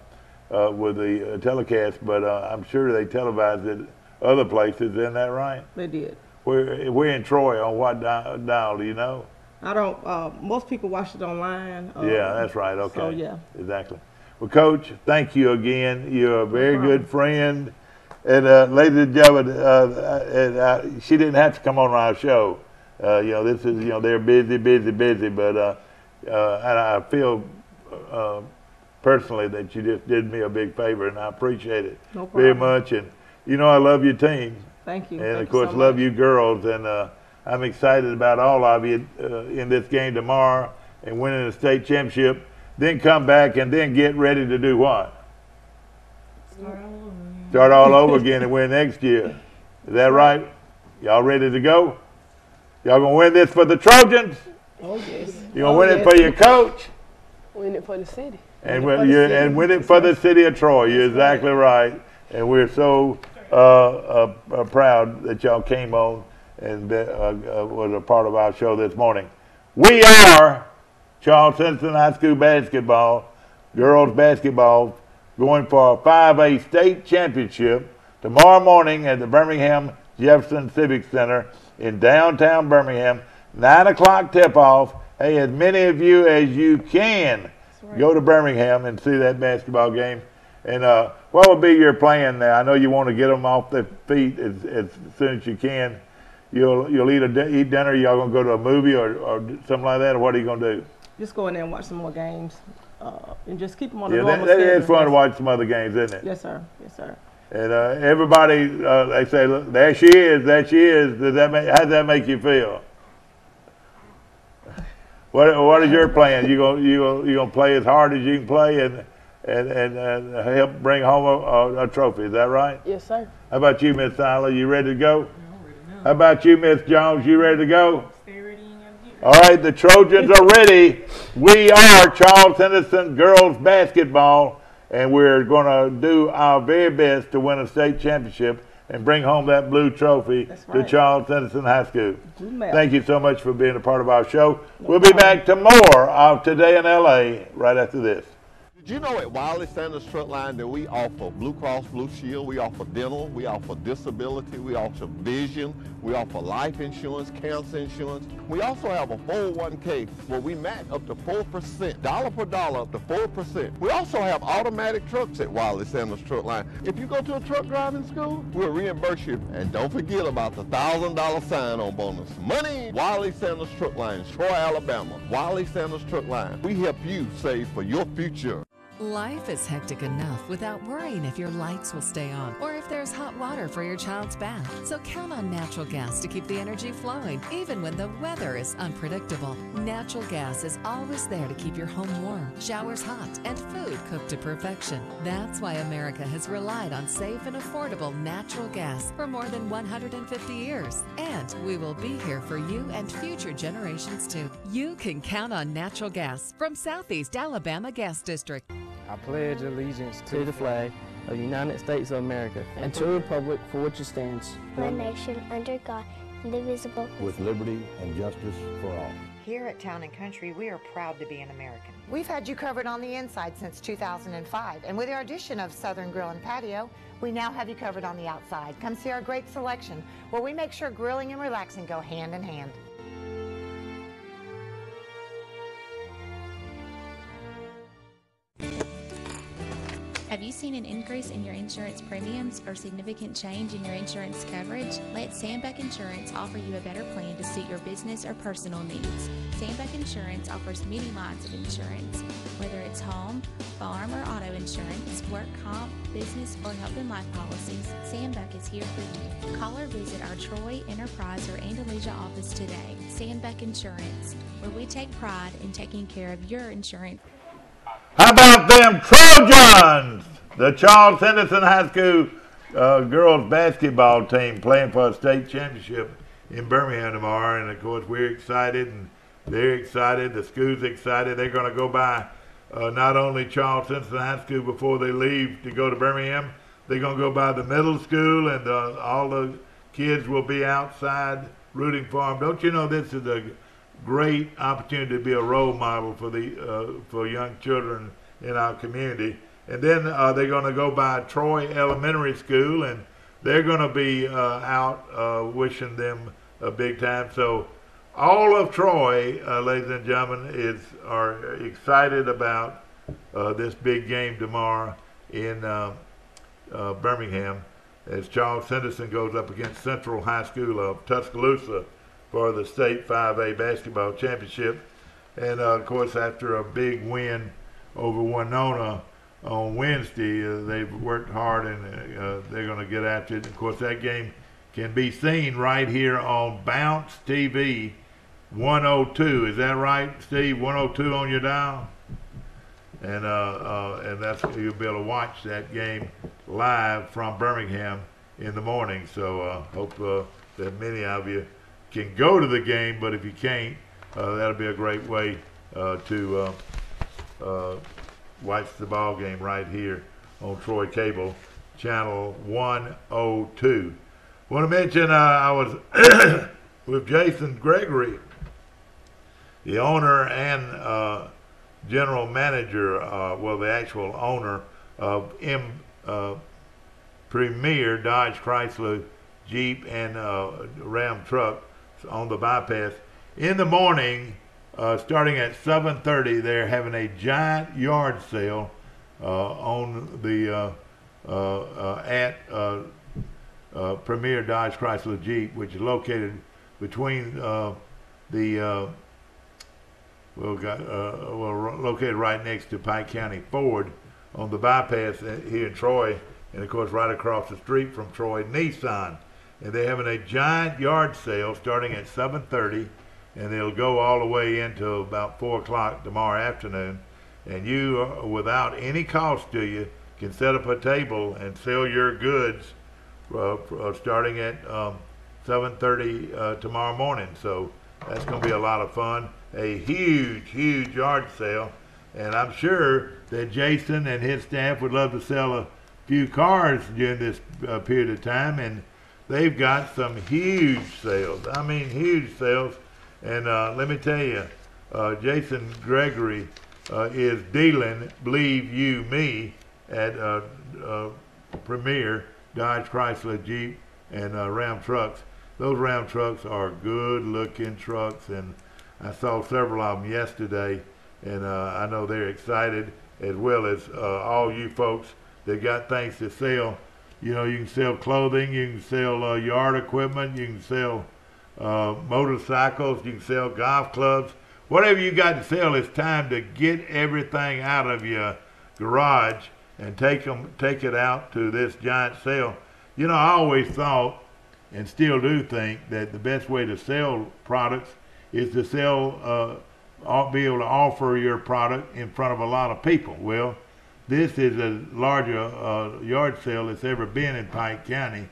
with the telecast. But I'm sure they televised it other places. Isn't that right? They did. We're in Troy on what dial? Do you know? I don't. Most people watch it online. Yeah, that's right. Okay. So yeah. Exactly. Well, Coach, thank you again. You're a very good friend. And ladies and gentlemen, she didn't have to come on our show. This is they're busy, but and I feel personally that you just did me a big favor, and I appreciate it very much. And I love your team. Thank you. And Thank of course, you so love much. you girls. And I'm excited about all of you in this game tomorrow and winning the state championship. Then come back and then get ready to do what? Start all over again and win next year. Is that right? Y'all ready to go? Y'all gonna win this for the Trojans? Oh yes. You gonna win it for your coach? Win it for the city. And win it for the city of Troy. You're exactly right. And we're so proud that y'all came on and was a part of our show this morning. We are Charles Henderson High School basketball, girls basketball, going for a 5A state championship tomorrow morning at the Birmingham Jefferson Civic Center in downtown Birmingham. 9 o'clock tip-off. Hey, as many of you as you can, go to Birmingham and see that basketball game. And what would be your plan now? I know you want to get them off their feet as soon as you can. You'll eat dinner. Y'all gonna go to a movie or something like that, or what are you gonna do? Just go in there and watch some more games, and just keep them on the Yeah, normal that is schedule. fun to watch some other games, isn't it? Yes, sir. Yes, sir. And everybody, they say, "Look, there she is. There she is." How does that make you feel? What is your plan? You gonna play as hard as you can play and help bring home a trophy? Is that right? Yes, sir. How about you, Miss Seiler? You ready to go? How about you, Miss Jones? You ready to go? All right, the Trojans are ready. We are Charles Henderson girls basketball, and we're going to do our very best to win a state championship. and bring home that blue trophy That's to right. Charles Henderson High School. Blue map. Thank you so much for being a part of our show. We'll be back to more of Today in LA right after this. Did you know at Wiley Sanders Truck Line that we offer Blue Cross Blue Shield, we offer dental, we offer disability, we offer vision, we offer life insurance, cancer insurance. We also have a 401k where we match up to 4%, dollar per dollar up to 4%. We also have automatic trucks at Wiley Sanders Truck Line. If you go to a truck driving school, we'll reimburse you. And don't forget about the $1,000 sign-on bonus. Money! Wiley Sanders Truck Line, Troy, Alabama. Wiley Sanders Truck Line. We help you save for your future. Life is hectic enough without worrying if your lights will stay on or if there's hot water for your child's bath. So count on natural gas to keep the energy flowing, even when the weather is unpredictable. Natural gas is always there to keep your home warm, showers hot, and food cooked to perfection. That's why America has relied on safe and affordable natural gas for more than 150 years. And we will be here for you and future generations too. You can count on natural gas from Southeast Alabama Gas District. I pledge allegiance to the flag of the United States of America and to the republic for which it stands, one nation under God, indivisible, with liberty and justice for all. Here at Town & Country, we are proud to be an American. We've had you covered on the inside since 2005, and with our addition of Southern Grill and Patio, we now have you covered on the outside. Come see our great selection, where we make sure grilling and relaxing go hand in hand. Have you seen an increase in your insurance premiums or significant change in your insurance coverage? Let Sandbeck Insurance offer you a better plan to suit your business or personal needs. Sandbeck Insurance offers many lines of insurance, whether it's home, farm, or auto insurance, work comp, business, or health and life policies. Sandbeck is here for you. Call or visit our Troy, Enterprise, or Andalusia office today. Sandbeck Insurance, where we take pride in taking care of your insurance. How about them Trojans? The Charles Henderson High School girls basketball team playing for a state championship in Birmingham tomorrow. And, of course, we're excited, and they're excited. The school's excited. They're going to go by not only Charles Henderson High School before they leave to go to Birmingham. They're going to go by the middle school, and all the kids will be outside rooting for them. Don't you know this is a great opportunity to be a role model for the for young children in our community? And then they're going to go by Troy Elementary School, and they're going to be out wishing them a big time. So all of Troy, ladies and gentlemen, are excited about this big game tomorrow in Birmingham as Charles Henderson goes up against Central High School of Tuscaloosa for the state 5A basketball championship. And of course, after a big win over Winona on Wednesday, they've worked hard, and they're going to get after it. Of course, that game can be seen right here on Bounce TV 102. Is that right, Steve? 102 on your dial? And that's, you'll be able to watch that game live from Birmingham in the morning. So hope that many of you can go to the game, but if you can't, that'll be a great way to watch the ball game right here on Troy Cable, channel 102. Want to mention I was with Jason Gregory, the owner and general manager, the actual owner of Premier Dodge Chrysler Jeep and Ram truck on the bypass. In the morning, starting at 7:30, they're having a giant yard sale on the at Premier Dodge Chrysler Jeep, which is located between located right next to Pike County Ford on the bypass here in Troy, and of course right across the street from Troy Nissan. And they're having a giant yard sale starting at 7:30, and they'll go all the way into about 4 o'clock tomorrow afternoon. And you, without any cost to you, can set up a table and sell your goods starting at 7:30 tomorrow morning. So that's going to be a lot of fun. A huge yard sale, and I'm sure that Jason and his staff would love to sell a few cars during this period of time, and they've got some huge sales. I mean, huge sales. And let me tell you, Jason Gregory is dealing, believe you me, at Premier Dodge, Chrysler, Jeep, and Ram trucks. Those Ram trucks are good-looking trucks, and I saw several of them yesterday, and I know they're excited, as well as all you folks that got things to sell. You know, you can sell clothing, you can sell yard equipment, you can sell motorcycles, you can sell golf clubs. Whatever you got to sell, it's time to get everything out of your garage and take it out to this giant sale. You know, I always thought, and still do think, that the best way to sell products is to be able to offer your product in front of a lot of people. Well, this is the larger yard sale that's ever been in Pike County,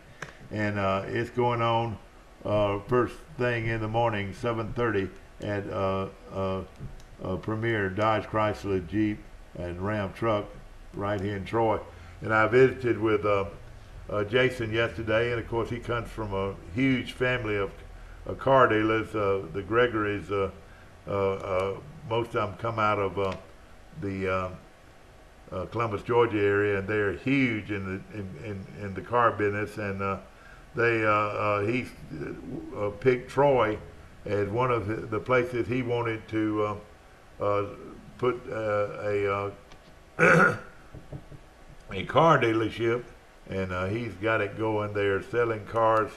and it's going on first thing in the morning, 7:30 at Premier Dodge, Chrysler, Jeep, and Ram truck right here in Troy. And I visited with Jason yesterday, and of course he comes from a huge family of car dealers. The Gregorys, most of them come out of the Columbus, Georgia area, and they're huge in the car business. And he picked Troy as one of the places he wanted to put a car dealership, and he's got it going there, selling cars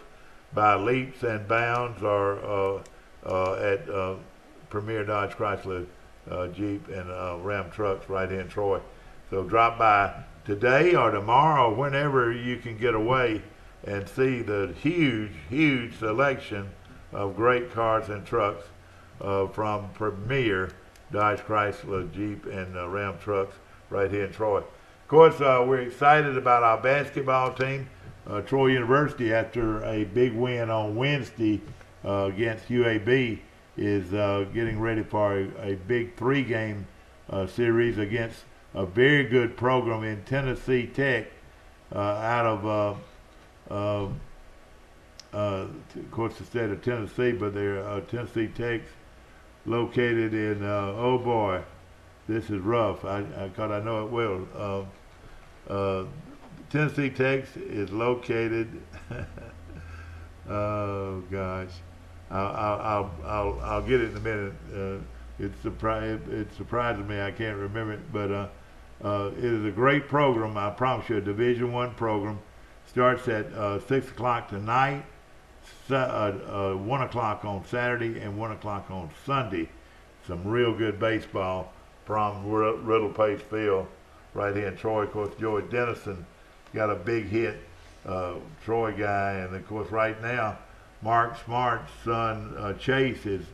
by leaps and bounds, or at Premier Dodge, Chrysler, Jeep, and Ram trucks right here in Troy. So drop by today or tomorrow, whenever you can get away, and see the huge selection of great cars and trucks from Premier Dodge, Chrysler, Jeep, and Ram trucks right here in Troy. Of course, we're excited about our basketball team. Troy University, after a big win on Wednesday against UAB, is getting ready for a big 3-game series against a very good program in Tennessee Tech out of course, the state of Tennessee, but they're Tennessee Tech's located in, oh boy, this is rough, because I know it well. Tennessee Tech is located, oh gosh, I'll get it in a minute. It surprises me, I can't remember it, but it is a great program. I promise you, a Division I program. Starts at 6 o'clock tonight, 1 o'clock on Saturday, and 1 o'clock on Sunday. Some real good baseball from Riddle Pace Field right here in Troy. Of course, Joey Dennison got a big hit, Troy guy, and of course right now Mark Smart's son Chase is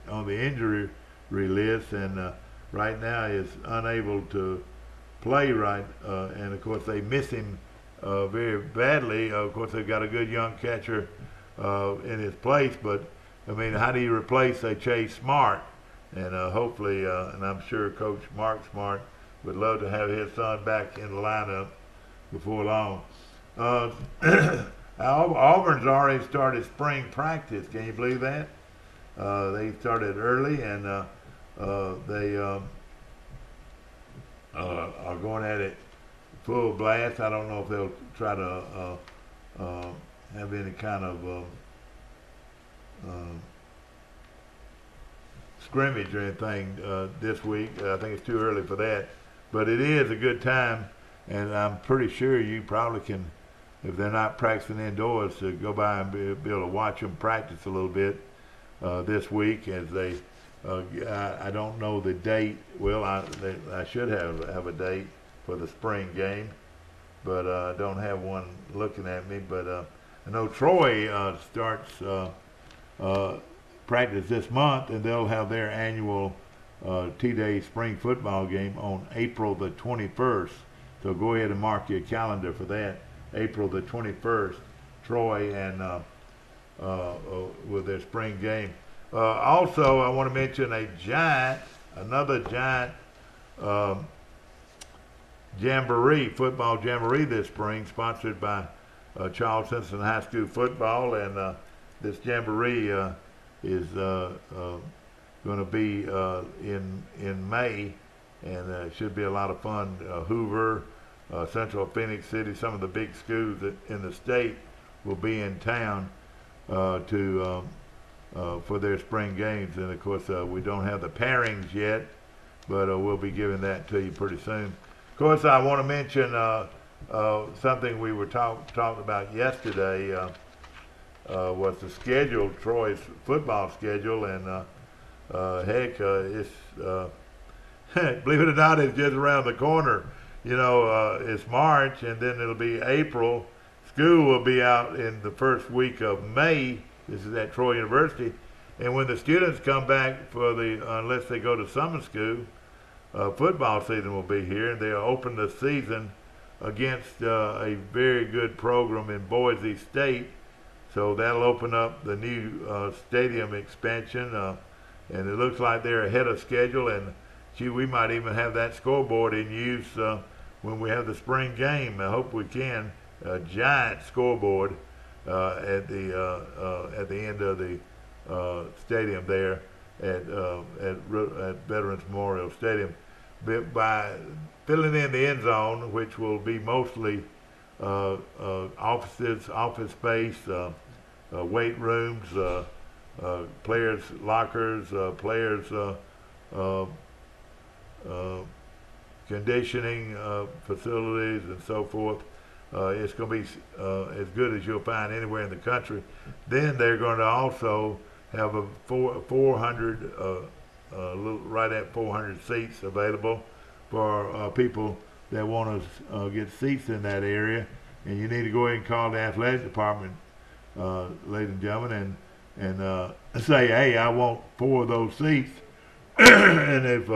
on the injury list, and right now is unable to play right, and of course they miss him very badly. Of course they've got a good young catcher in his place, but I mean, how do you replace a Chase Smart? And hopefully, and I'm sure Coach Mark Smart would love to have his son back in the lineup before long. Auburn's already started spring practice. Can you believe that? They started early, and they are going at it full blast. I don't know if they'll try to have any kind of scrimmage or anything this week. I think it's too early for that, but it is a good time, and I'm pretty sure you probably can, if they're not practicing indoors, to go by and be able to watch them practice a little bit this week as they. I don't know the date. Well, I should have a date for the spring game, but I don't have one looking at me. But I know Troy starts practice this month, and they'll have their annual T-Day spring football game on April the 21st. So go ahead and mark your calendar for that. April the 21st, Troy and with their spring game. Also, I want to mention another giant jamboree, football jamboree this spring, sponsored by Charles Simpson High School football, and this jamboree is going to be in May, and it should be a lot of fun. Hoover, Central Phoenix City, some of the big schools in the state will be in town for their spring games, and of course we don't have the pairings yet, but we'll be giving that to you pretty soon. Of course, I want to mention something we were talking about yesterday was the schedule, Troy's football schedule, and heck, it's believe it or not, it's just around the corner. You know, it's March, and then it'll be April. School will be out in the first week of May. This is at Troy University, and when the students come back for unless they go to summer school, football season will be here, and they'll open the season against a very good program in Boise State. So that'll open up the new stadium expansion, and it looks like they're ahead of schedule. And gee, we might even have that scoreboard in use when we have the spring game. I hope we can. A giant scoreboard at the end of the stadium there at Veterans Memorial Stadium. By filling in the end zone, which will be mostly offices, office space, weight rooms, players' lockers, players' conditioning facilities, and so forth. It's going to be as good as you'll find anywhere in the country. Then they're going to also have a 400, right at 400 seats available for people that want to get seats in that area. And you need to go ahead and call the athletic department, ladies and gentlemen, and say, hey, I want 4 of those seats. And if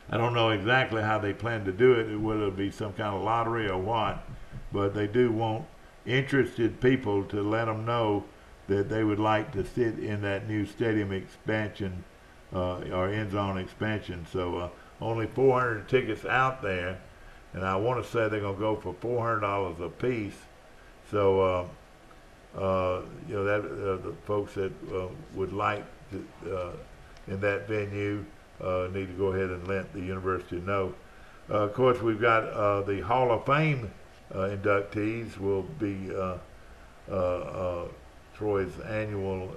I don't know exactly how they plan to do it, whether it be some kind of lottery or what, but they do want interested people to let them know that they would like to sit in that new stadium expansion or end zone expansion. So only 400 tickets out there, and I want to say they're going to go for $400 a piece. So you know, that the folks that would like to in that venue need to go ahead and let the university know. Of course, we've got the Hall of Fame inductees will be Troy's annual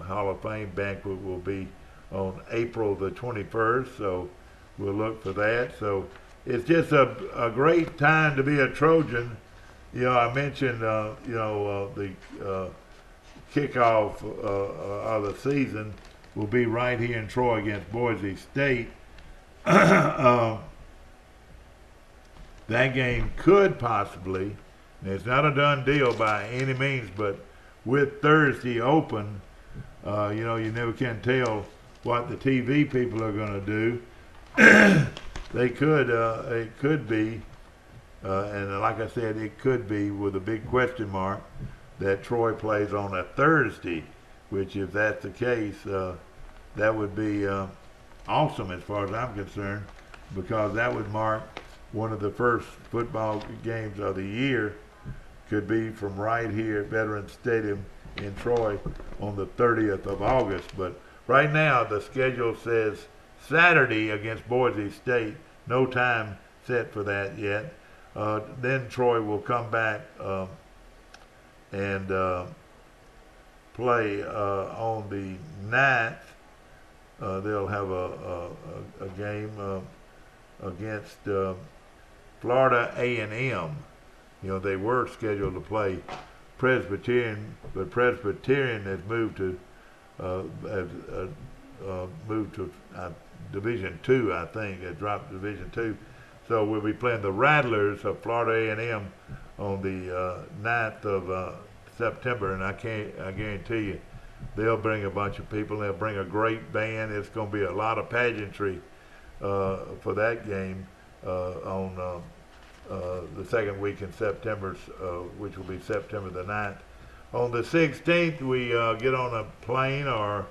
Hall of Fame banquet will be on April the 21st, so we'll look for that. So it's just a great time to be a Trojan. You know, I mentioned you know, the kickoff of the season will be right here in Troy against Boise State. That game could possibly, and it's not a done deal by any means, but with Thursday open, you know, you never can tell what the TV people are going to do. They could, it could be, and like I said, it could be with a big question mark that Troy plays on a Thursday, which if that's the case, that would be awesome as far as I'm concerned, because that would mark one of the first football games of the year. Could be from right here at Veterans Stadium in Troy on the 30th of August. But right now the schedule says Saturday against Boise State. No time set for that yet. Then Troy will come back and play on the 9th. They'll have a game against Florida A&M. You know, they were scheduled to play Presbyterian, but Presbyterian has moved to Division II, I think. It dropped Division II. So we'll be playing the Rattlers of Florida A&M on the 9th of September, and I guarantee you they'll bring a bunch of people. They'll bring a great band. It's going to be a lot of pageantry for that game on the second week in September, which will be September the 9th. On the 16th, we get on a plane or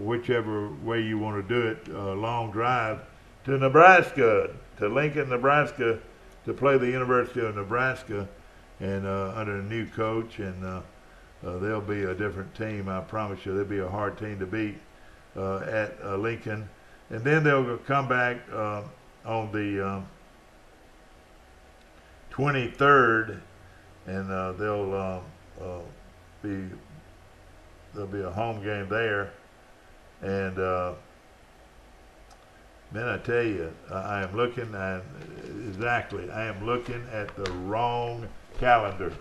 whichever way you want to do it, long drive to Nebraska to Lincoln, Nebraska, to play the University of Nebraska, and under a new coach, and they'll be a different team. I promise you, they'll be a hard team to beat at Lincoln, and then they'll come back on the 23rd, and there'll be a home game there, and man, I tell you, I am looking at the wrong calendar.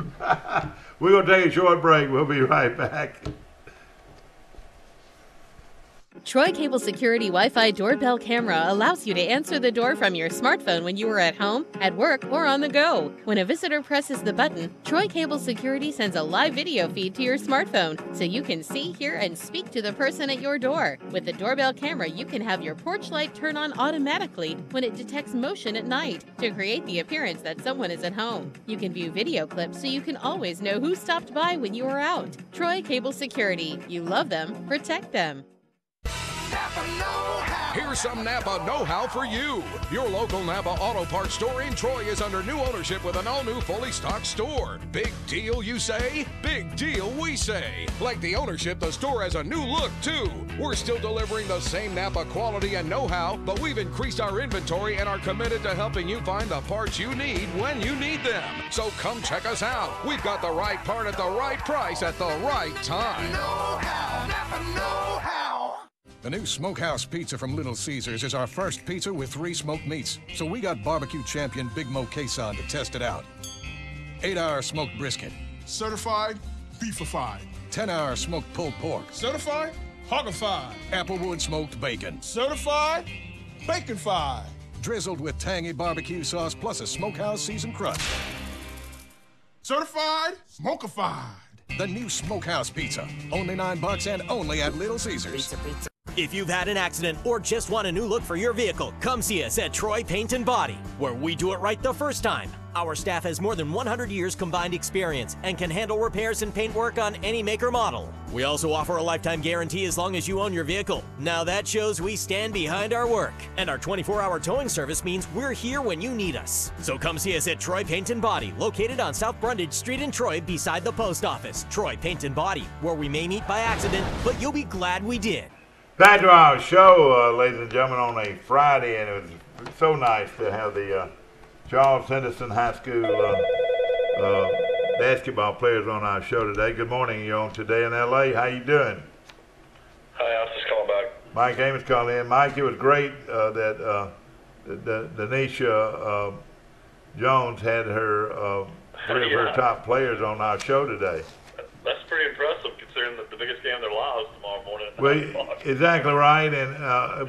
We're going to take a short break. We'll be right back. Troy Cable Security Wi-Fi doorbell camera allows you to answer the door from your smartphone when you are at home, at work, or on the go. When a visitor presses the button, Troy Cable Security sends a live video feed to your smartphone so you can see, hear, and speak to the person at your door. With the doorbell camera, you can have your porch light turn on automatically when it detects motion at night to create the appearance that someone is at home. You can view video clips so you can always know who stopped by when you are out. Troy Cable Security. You love them, protect them. Here's some Napa know-how for you. Your local Napa Auto Parts store in Troy is under new ownership with an all-new fully stocked store. Big deal, you say? Big deal, we say. Like the ownership, the store has a new look, too. We're still delivering the same Napa quality and know-how, but we've increased our inventory and are committed to helping you find the parts you need when you need them. So come check us out. We've got the right part at the right price at the right time. Know-how, Napa know-how. The new Smokehouse Pizza from Little Caesars is our first pizza with 3 smoked meats. So we got barbecue champion Big Mo Queson to test it out. 8-hour smoked brisket. Certified beefified. 10-hour smoked pulled pork. Certified hoggified. Applewood smoked bacon. Certified baconfied. Drizzled with tangy barbecue sauce plus a Smokehouse seasoned crust. Certified smokified. The new Smokehouse Pizza. Only $9 and only at Little Caesars. If you've had an accident or just want a new look for your vehicle, come see us at Troy Paint and Body, where we do it right the first time. Our staff has more than 100 years combined experience and can handle repairs and paint work on any make or model. We also offer a lifetime guarantee as long as you own your vehicle. Now that shows we stand behind our work. And our 24-hour towing service means we're here when you need us. So come see us at Troy Paint and Body, located on South Brundage Street in Troy beside the post office. Troy Paint and Body, where we may meet by accident, but you'll be glad we did. Back to our show, ladies and gentlemen, on a Friday, and it was so nice to have the Charles Henderson High School basketball players on our show today. Good morning. You're on Today in L.A. How you doing? Hi, I was just calling back. Mike Amos calling in. Mike, it was great that Denisha Jones had her 3 of her top players on our show today. That's pretty impressive considering that the biggest game of their lives tomorrow morning at 9 Well, o'clock. exactly right. And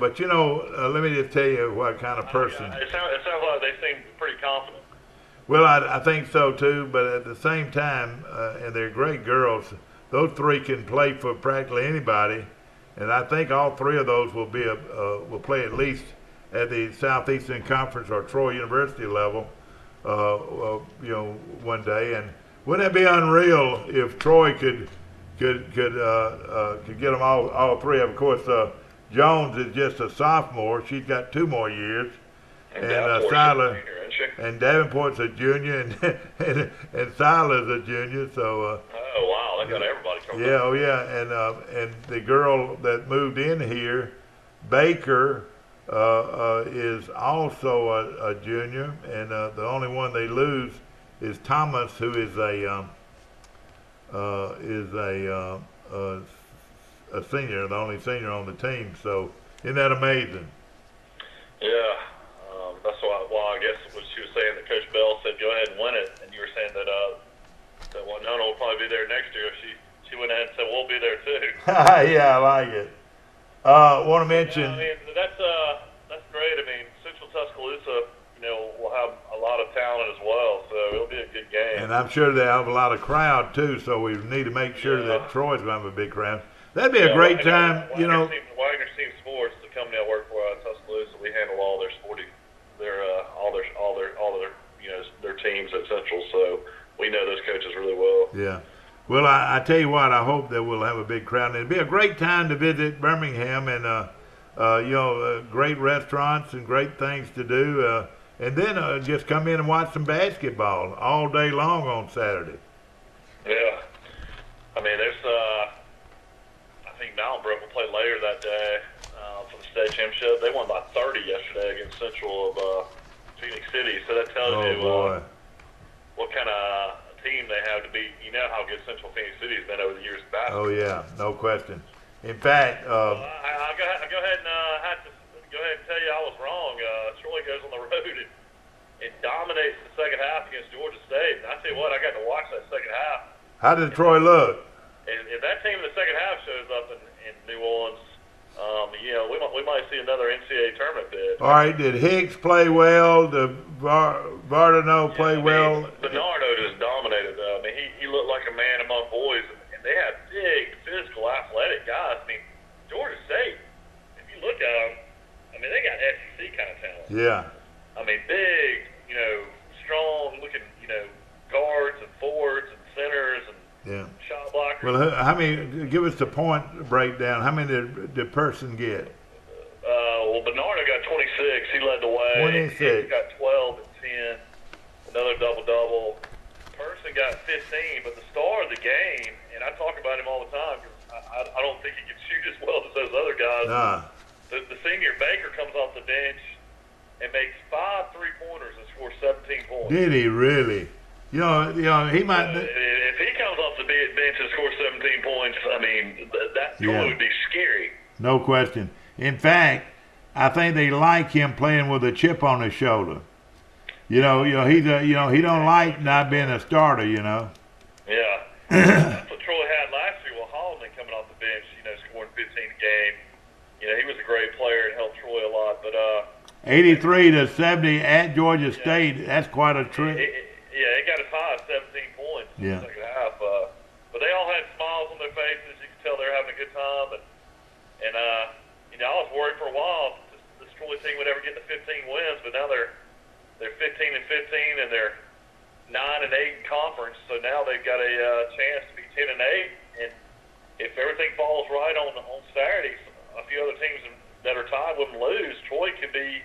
but you know, let me just tell you what kind of person. It sounds like they seem pretty confident. Well, I think so too. But at the same time, and they're great girls. Those 3 can play for practically anybody, and I think all 3 of those will be will play at least at the Southeastern Conference or Troy University level, one day. And wouldn't it be unreal if Troy could get them all 3? Of course, Jones is just a sophomore. She's got 2 more years, and Siler and Davenport's a junior, and Siler's a junior. So. Oh wow, they got everybody coming. Yeah, oh yeah, and the girl that moved in here, Baker, is also a junior, and the only one they lose is Thomas, who is a senior, the only senior on the team. So isn't that amazing? Yeah, that's why I guess what she was saying that Coach Bell said go ahead and win it, and you were saying that Winona will probably be there next year. If she went ahead and said we'll be there too. Yeah, I like it. Want to mention? Yeah, I mean that's great. I mean Central Tuscaloosa, will have a lot of talent as well, so it'll be a good game. And I'm sure they have a lot of crowd too, so we need to make sure that Troy's going to have a big crowd. That'd be a great time, Wagner Team Sports, the company I work for out of Tuscaloosa, we handle all their sporting, their teams at Central, so we know those coaches really well. Yeah. Well, I tell you what, I hope that we'll have a big crowd. And it'd be a great time to visit Birmingham, and great restaurants and great things to do. and then just come in and watch some basketball all day long on Saturday. Yeah. I mean, there's, I think Mountain Brook will play later that day for the state championship. They won by 30 yesterday against Central of Phoenix City, so that tells you what kind of team they have to beat. You know how good Central Phoenix City has been over the years back. Oh, yeah, no question. In fact, I'll go ahead and have to go ahead and tell you I was wrong. Troy goes on the road and dominates the second half against Georgia State. And I tell you what, I got to watch that second half. How did Troy look? And if that team in the second half shows up in New Orleans, you know, we might see another NCAA tournament bid. All right, did Hicks play well? Did Vardano play well? Bernardo just dominated. I mean, he looked like a man among boys, and they have big, physical, athletic guys. I mean, Georgia State, if you look at them, I mean, they got SEC kind of talent. Yeah. I mean, big, you know, strong-looking, you know, guards and forwards and centers and shot blockers. Well, how many? Give us the point breakdown. How many did Person get? Well, Bernardo got 26. He led the way. 26. He got 12 and 10. Another double-double. Person got 15, but the star of the game, and I talk about him all the time because I don't think he can shoot as well as those other guys. Nah. The senior Baker comes off the bench and makes 5 3-pointers and scores 17 points. Did he really? You know, he might. If he comes off the bench and scores 17 points, I mean, that would be scary. No question. In fact, I think they like him playing with a chip on his shoulder. You know, he don't like not being a starter. You know. Yeah. That's what Troy had last year. Well, Holloman coming off the bench, you know, scoring 15 a game. You know, he was a great player and helped Troy a lot. But 83 to 70 at Georgia State. That's quite a trip. It got as high as 17 points in the second half. But they all had smiles on their faces. You could tell they were having a good time. And you know, I was worried for a while this Troy team would ever get to 15 wins, but now they're 15 and 15, and they're 9 and 8 in conference. So now they've got a chance to be 10 and 8. And if everything falls right on Saturday, a few other teams that are tied with them lose, Troy could be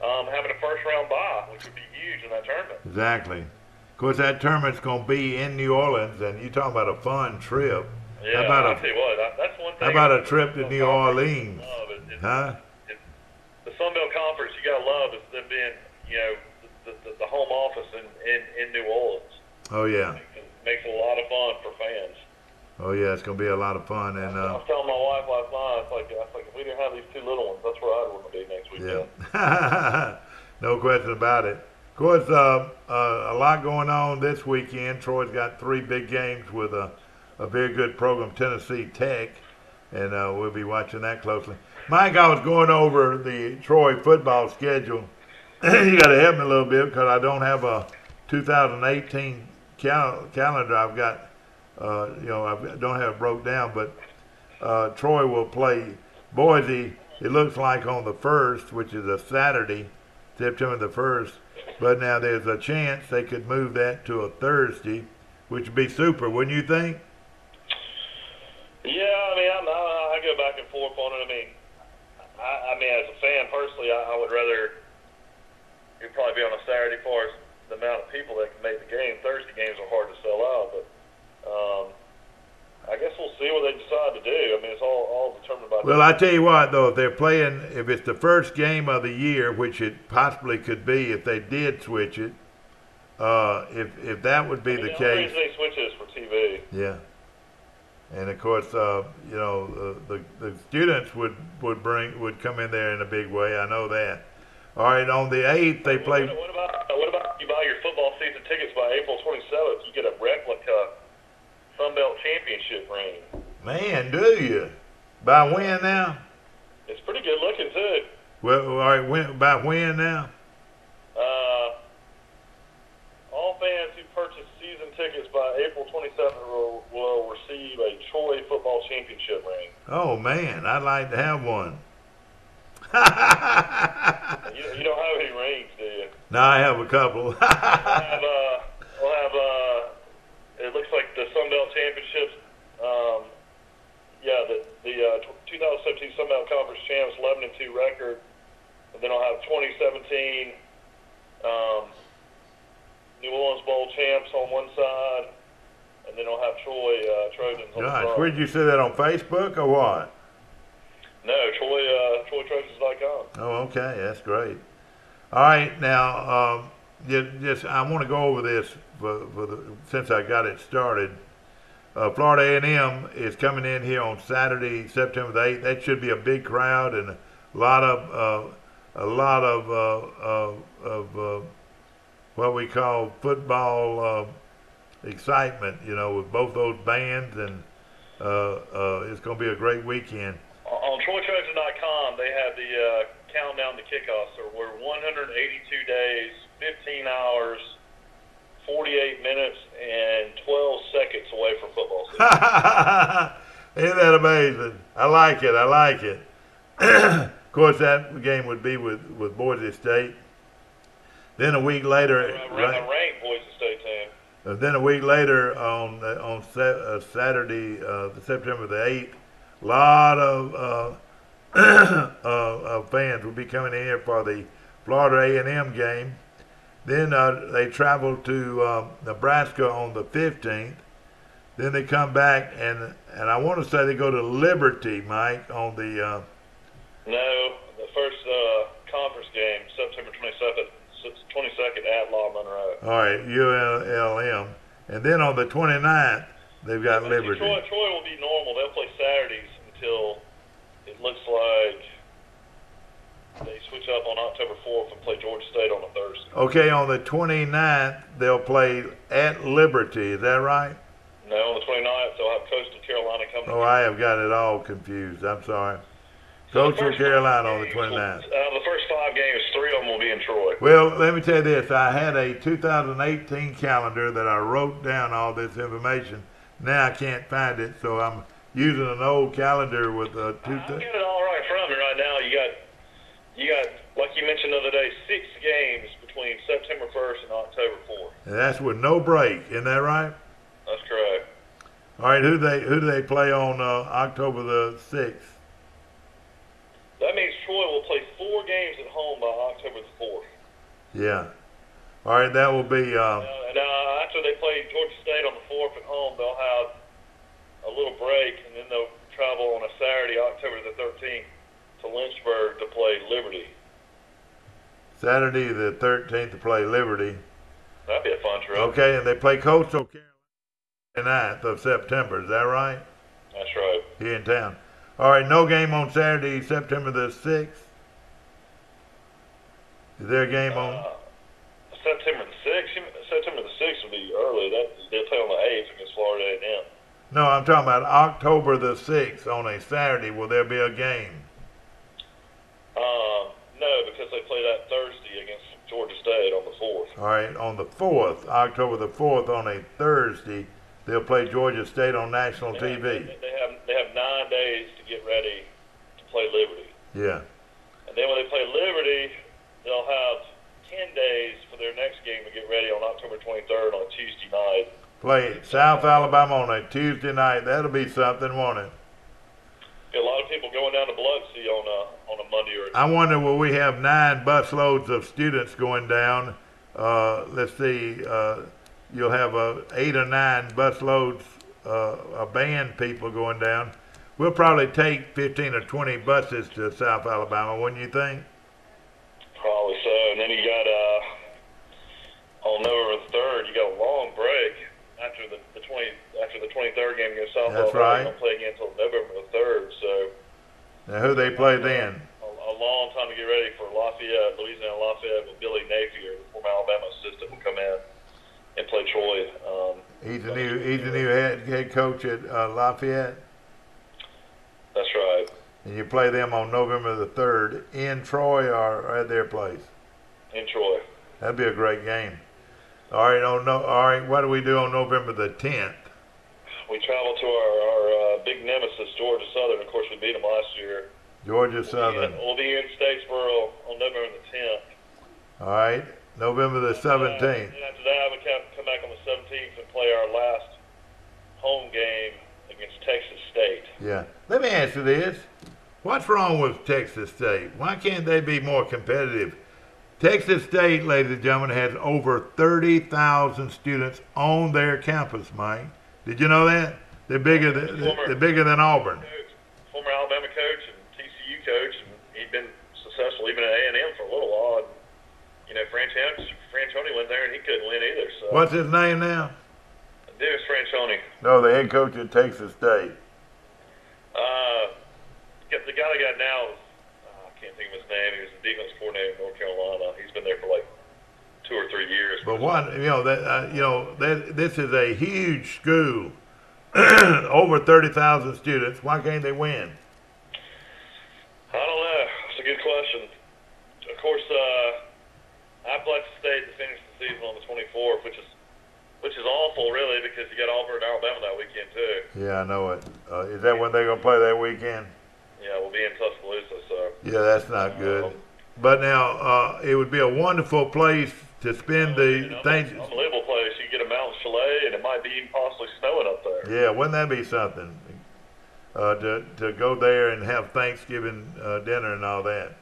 having a first-round bye, which would be huge in that tournament. Exactly. Of course, that tournament's going to be in New Orleans, and you're talking about a fun trip. Yeah, I'll tell you what, that's one thing. How about a trip to New Orleans? Huh? The Sun Belt Conference, you got to love is them being, you know, the home office in New Orleans. Oh, yeah. Makes it a lot of fun for fans. Oh, yeah, it's going to be a lot of fun. And I was telling my wife last night, I was like, if we didn't have these 2 little ones, that's where I'd want to be next weekend. Yeah. No question about it. Of course, a lot going on this weekend. Troy's got 3 big games with a very good program, Tennessee Tech, and we'll be watching that closely. Mike, I was going over the Troy football schedule. You got to help me a little bit because I don't have a 2018 calendar. I've got, I don't have it broke down, but Troy will play Boise, it looks like on the 1st, which is a Saturday, September the 1st. But now there's a chance they could move that to a Thursday, which would be super, wouldn't you think? Yeah, I mean, I go back and forth on it. I mean, as a fan personally, I would rather it'd probably be on a Saturday as far as the amount of people that can make the game. Thursday games are hard to sell out, but I guess we'll see what they decide to do. I mean, it's all determined by. Well, I tell you what, though, if they're playing, if it's the first game of the year, which it possibly could be, if they did switch it, if that would be the case. They switch this for TV. Yeah. And of course, the students would come in there in a big way. I know that. All right, on the 8th they play. What about you buy your football season tickets by April 27th? You get a replica Sun Belt Championship ring. Man, do you? By when now? It's pretty good looking too. Well, all right. By when now? All fans who purchase season tickets by April 27th will receive a Troy Football Championship ring. Oh man, I'd like to have one. You don't have any rings, do you? No, I have a couple. We'll have it looks like the Sun Belt Championships. The 2017 Sun Belt Conference champs, 11-2 record. And then I'll have 2017 New Orleans Bowl champs on one side, and then they'll have Troy Trojans on the Gosh, front. where'd you see that, on Facebook or what? No, TroyTrojans.com. Oh, okay, that's great. All right, now, just I want to go over this since I got it started. Florida A&M is coming in here on Saturday, September the 8th. That should be a big crowd and a lot of what we call football excitement, you know, with both those bands, and it's going to be a great weekend. On TroyTrojans.com, they have the countdown to kickoff. So we're 182 days, 15 hours, 48 minutes, and 12 seconds away from football season. Isn't that amazing? I like it. I like it. Of course, that game would be with Boise State. Then a week later, A ranked Boise State team. Then a week later on Saturday, September the 8th, a lot of fans will be coming in here for the Florida A&M game. Then they travel to Nebraska on the 15th. Then they come back, and I want to say they go to Liberty, Mike, on the... No, the first conference game, September 22nd at Law Monroe. All right, ULM. And then on the 29th, they've got Liberty. Troy will be normal. They'll play Saturdays until it looks like they switch up on October 4th and play Georgia State on a Thursday. Okay, on the 29th, they'll play at Liberty. Is that right? No, on the 29th, they'll have Coastal Carolina coming. Oh, I have got it all confused. I'm sorry. Coastal Carolina on the 29th. The first 5 games, 3 of them will be in Troy. Well, let me tell you this. I had a 2018 calendar that I wrote down all this information. Now I can't find it, so I'm using an old calendar with I'll get it all right in front of me right now. You got, like you mentioned the other day, 6 games between September 1st and October 4th. And that's with no break. Isn't that right? That's correct. All right, who do they play on October the 6th? That means Troy will play 4 games at home by October the 4th. Yeah. All right, that will be... Now, after they play Georgia State on the 4th at home, they'll have a little break, and then they'll travel on a Saturday, October the 13th, to Lynchburg to play Liberty. Saturday the 13th to play Liberty. That'd be a fun trip. Okay, and they play Coastal Carolina the 9th of September. Is that right? That's right. Here in town. All right, no game on Saturday, September the 6th. Is there a game on? September the 6th? September the 6th will be early. They'll play on the 8th against Florida A&M. No, I'm talking about October the 6th on a Saturday. Will there be a game? No, because they play that Thursday against Georgia State on the 4th. All right, on the 4th, October the 4th on a Thursday, they'll play Georgia State on national TV. They have 9 days to get ready to play Liberty. Yeah. And then when they play Liberty, they'll have 10 days for their next game to get ready on October 23rd on a Tuesday night. Play South Alabama on a Tuesday night. That'll be something, won't it? A lot of people going down to Biloxi on a Monday or a I wonder, will we have 9 busloads of students going down? Let's see, you'll have 8 or 9 busloads of band people going down. We'll probably take 15 or 20 buses to South Alabama, wouldn't you think? Probably so. And then you got on November the 3rd, you got a long break after the 23rd game against South That's Alabama. right. They don't play again until November the 3rd. So Now, who they play then? a long time to get ready for Lafayette, Louisiana Lafayette, with Billy Napier, the former Alabama assistant, will come in and play Troy. He's the new head coach at Lafayette. That's right. And you play them on November the 3rd in Troy or at their place? In Troy. That'd be a great game. All right, all right. What do we do on November the 10th? We travel to our big nemesis, Georgia Southern. Of course, we beat them last year. Georgia Southern. We'll be in Statesboro on November the 10th. All right, November the 17th. And after that, we come back on the 17th and play our last home game against Texas State. Yeah. Let me ask you this. What's wrong with Texas State? Why can't they be more competitive? Texas State, ladies and gentlemen, has over 30,000 students on their campus, Mike. Did you know that? They're bigger than Auburn. Former Alabama coach and TCU coach, and he'd been successful even at A&M for a little while. And, you know, Franchoni went there and he couldn't win either. So. What's his name now? Dennis Franchoni. No, the head coach at Texas State. The guy they got now, I can't think of his name. He was the defense coordinator in North Carolina. He's been there for like 2 or 3 years. But this is a huge school, over 30,000 students. Why can't they win? I don't know. It's a good question. Of course, I'd like to State to finish the season on the 24th, which is awful, really, because you got Auburn and Alabama that weekend too. Yeah, I know it. Is that when they're gonna play that weekend? Yeah, we'll be in Tuscaloosa, so. Yeah, that's not good. But now, it would be a wonderful place to spend the things. Unbelievable place. You get a mountain chalet, and it might be even possibly snowing up there. Yeah, wouldn't that be something? To go there and have Thanksgiving dinner and all that.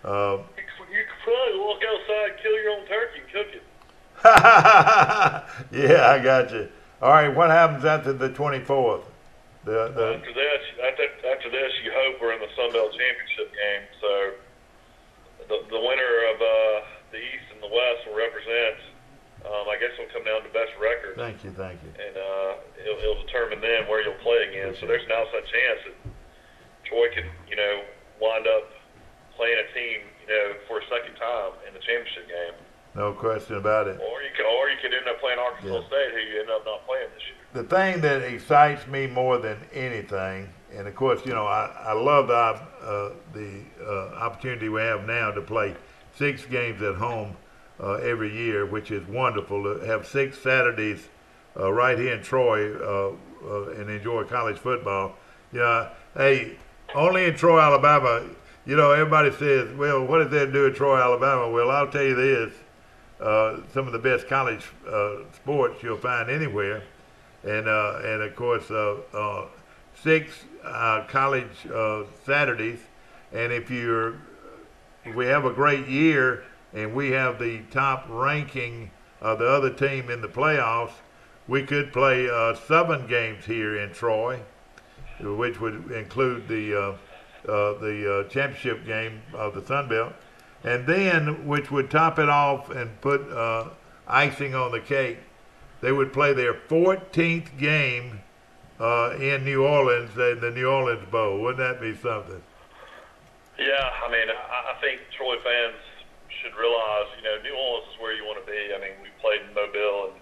You could probably walk outside and kill your own turkey and cook it. Yeah, I got you. All right, what happens after the 24th? After this, you hope we're in the Sun Belt Championship game. So the winner of the East and the West will represent. I guess it'll come down to best record. Thank you. And it'll determine then where you'll play again. So there's an outside chance that Troy could, wind up playing a team, for a second time in the championship game. No question about it. Or you could end up playing Arkansas State, who you end up not playing this year. The thing that excites me more than anything, and of course, I love the opportunity we have now to play 6 games at home every year, which is wonderful. To have 6 Saturdays right here in Troy and enjoy college football. Hey, only in Troy, Alabama. Everybody says, well, what is there to do in Troy, Alabama? Well, I'll tell you this. Some of the best college sports you'll find anywhere. And of course, 6 college Saturdays. And if we have a great year and we have the top ranking of the other team in the playoffs, we could play 7 games here in Troy, which would include the championship game of the Sun Belt. And then, which would top it off and put icing on the cake, they would play their 14th game in New Orleans, the New Orleans Bowl. Wouldn't that be something? Yeah, I think Troy fans should realize, New Orleans is where you want to be. We played in Mobile,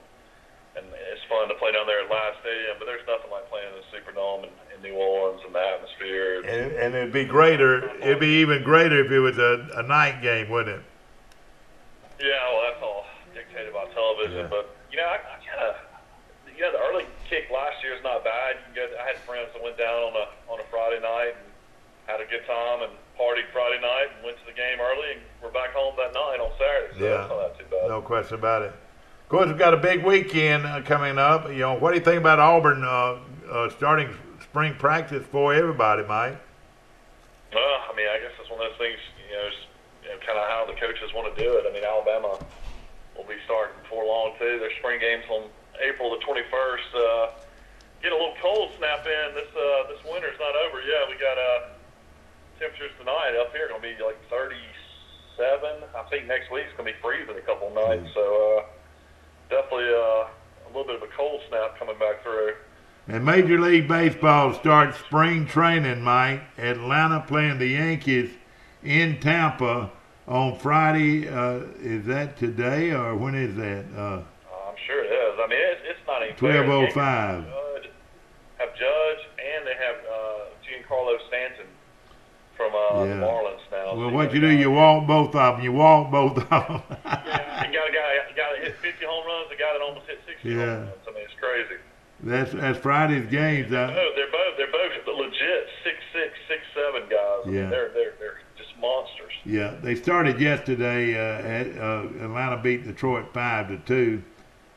and it's fun to play down there at Live Stadium, but there's nothing like playing in the Superdome in New Orleans and the atmosphere. And it'd be greater. It'd be even greater if it was a night game, wouldn't it? Yeah, well, that's all dictated by television. Yeah. But the early kick last year is not bad. I had friends that went down on a Friday night and had a good time and partied Friday night and went to the game early and we're back home that night on Saturday. So that's not too bad. No question about it. Of course, we've got a big weekend coming up. What do you think about Auburn starting spring practice for everybody, Mike? Well, I guess it's one of those things, kind of how the coaches want to do it. Alabama will be starting before long, too. Their spring games on April the 21st. Get a little cold snap in. This winter's not over yet. We got temperatures tonight up here going to be like 37. I think next week's going to be freezing a couple of nights. So definitely a little bit of a cold snap coming back through. And Major League Baseball starts spring training, Mike. Atlanta playing the Yankees in Tampa on Friday. Is that today or when is that? I'm sure it is. It's not even 12:05. Have Judge and they have Giancarlo Stanton from the Marlins now. Well, what you do, you walk both of them. You walk both of them. Yeah, you got a guy that hit 50 home runs, a guy that almost hit 60 home runs. It's crazy. That's Friday's games. They're both legit 6'6", 6'7" guys. Yeah. They're just monsters. Yeah, they started yesterday. Atlanta beat Detroit 5-2.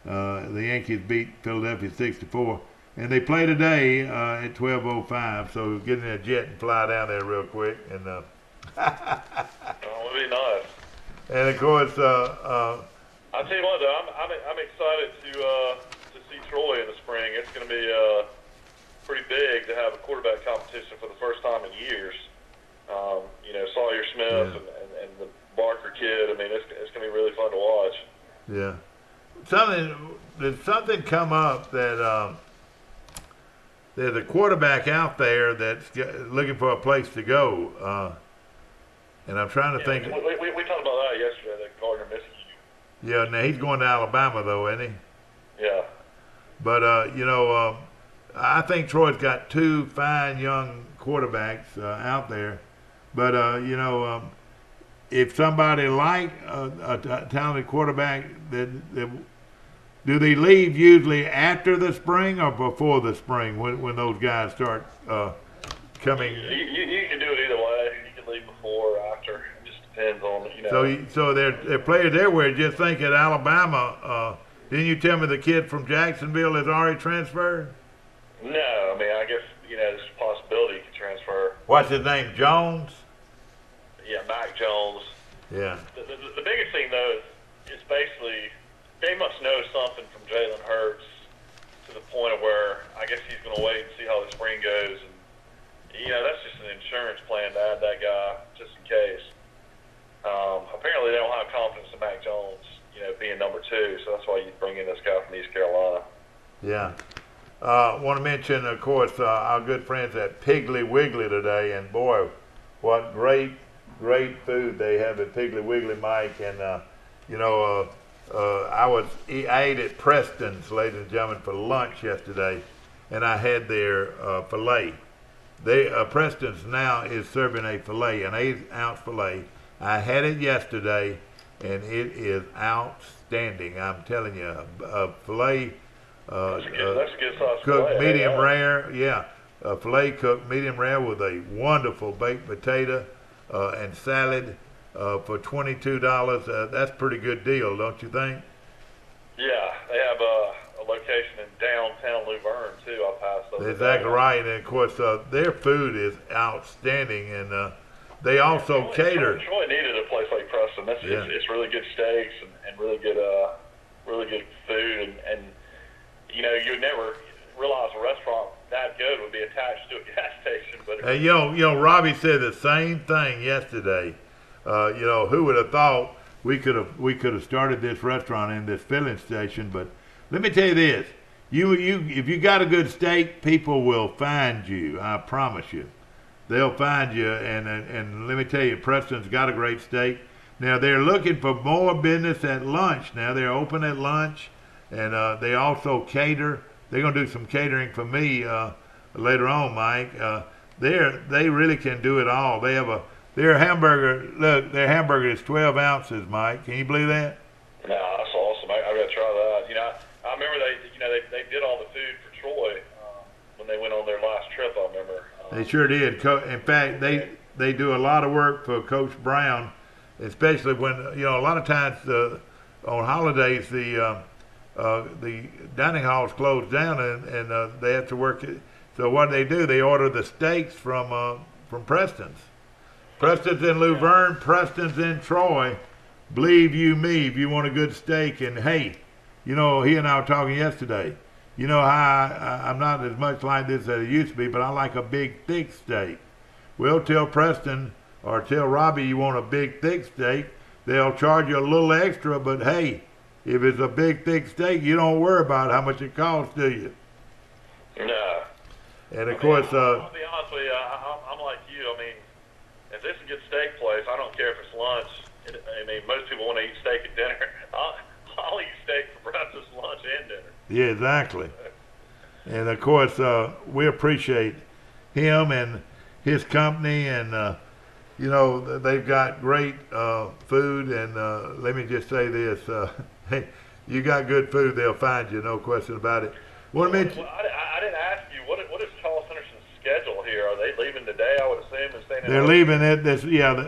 The Yankees beat Philadelphia 6-4. And they play today at 12:05. So get in a jet and fly down there real quick. And it would be nice. And of course, I'll tell you what, though, I'm excited to see Troy in the spring. It's going to be pretty big to have a quarterback competition for the first time in years. You know, Sawyer Smith and the Barker kid. I mean, it's going to be really fun to watch. Yeah. Did something come up that there's a quarterback out there that's looking for a place to go, and I'm trying to think. We talked about that yesterday, that Gardner Minshew. Yeah, now he's going to Alabama though, isn't he? Yeah. But you know, I think Troy's got two fine young quarterbacks out there. But you know, if somebody like a talented quarterback, do they leave usually after the spring or before the spring when those guys start coming? You can do it either way. You can leave before or after. It just depends on, you know. So they're players everywhere. Just think at Alabama. Didn't you tell me the kid from Jacksonville has already transferred? No, I mean, I guess, you know, there's a possibility he could transfer. What's his name, Jones? Yeah, Mac Jones. Yeah. The biggest thing, though, is basically they must know something from Jalen Hurts to the point of where I guess he's going to wait and see how the spring goes. And, you know, that's just an insurance plan to add that guy just in case. Apparently they don't have confidence in Mac Jones, you know, being number 2, so that's why you bring in this guy from East Carolina. Yeah. Want to mention, of course, our good friends at Piggly Wiggly today, and boy, what great food they have at Piggly Wiggly, Mike. And you know, I ate at Preston's, ladies and gentlemen, for lunch yesterday, and I had their filet. Preston's now is serving a filet, an 8-ounce filet. I had it yesterday, and it is outstanding. I'm telling you, a filet. That's a good sauce. Cooked medium rare, yeah. Filet cooked medium rare with a wonderful baked potato and salad for $22. That's a pretty good deal, don't you think? Yeah, they have a location in downtown Luverne too. I passed over. Exactly right, and of course their food is outstanding, and they also cater. Troy needed a place like Preston. It's really good steaks and really good food, and you know, you'd never realize a restaurant that good would be attached to a gas station. But you know, Robbie said the same thing yesterday. You know, who would have thought we could have started this restaurant in this filling station? But let me tell you this: if you got a good steak, people will find you. I promise you, they'll find you. And let me tell you, Preston's got a great steak. Now they're looking for more business at lunch. Now they're open at lunch. And they also cater. They're going to do some catering for me later on, Mike. They really can do it all. They have their hamburger. Look, their hamburger is 12 ounces, Mike. Can you believe that? No, that's awesome. I got to try that. You know, I remember they did all the food for Troy when they went on their last trip. I remember. They sure did. In fact, they do a lot of work for Coach Brown, especially when, you know, a lot of times on holidays the dining hall's closed down and they have to work it. So what they do, they order the steaks from Preston's. Preston's in Luverne, Preston's in Troy. Believe you me, if you want a good steak. And hey, you know, he and I were talking yesterday. You know how I'm not as much like this as I used to be, but I like a big, thick steak. Well, tell Preston or tell Robbie you want a big, thick steak. They'll charge you a little extra, but hey, if it's a big, thick steak, you don't worry about how much it costs, do you? No. And of course, I'll be honest with you. I'm like you. I mean, if it's a good steak place, I don't care if it's lunch. I mean, most people want to eat steak at dinner. I'll eat steak for breakfast, lunch, and dinner. Yeah, exactly. And of course, we appreciate him and his company, and you know, they've got great food. And let me just say this: hey, you got good food, they'll find you, no question about it. I didn't ask you what is Charles Henderson's schedule here? Are they leaving today? I would assume and staying. They're leaving it.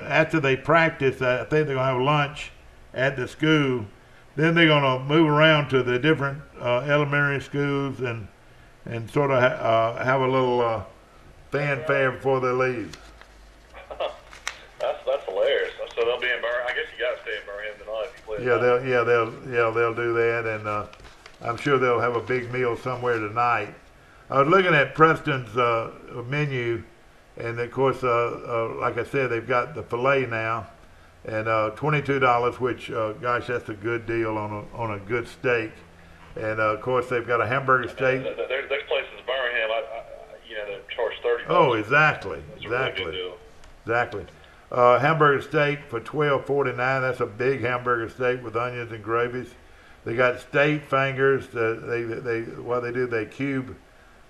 After they practice, I think they're gonna have lunch at the school. Then they're gonna move around to the different elementary schools and sort of have a little fanfare before they leave. That's hilarious. So they'll be in Burn. I guess you got to stay in Burn. they'll do that, and I'm sure they'll have a big meal somewhere tonight. I was looking at Preston's menu, and of course, like I said, they've got the filet now, and $22, which gosh, that's a good deal on a good steak. And of course, they've got a hamburger steak. There's places in Birmingham, that charge $30. Oh, exactly. That's a really good deal. Exactly. Hamburger steak for $12.49. That's a big hamburger steak with onions and gravies. They got steak fingers. They cube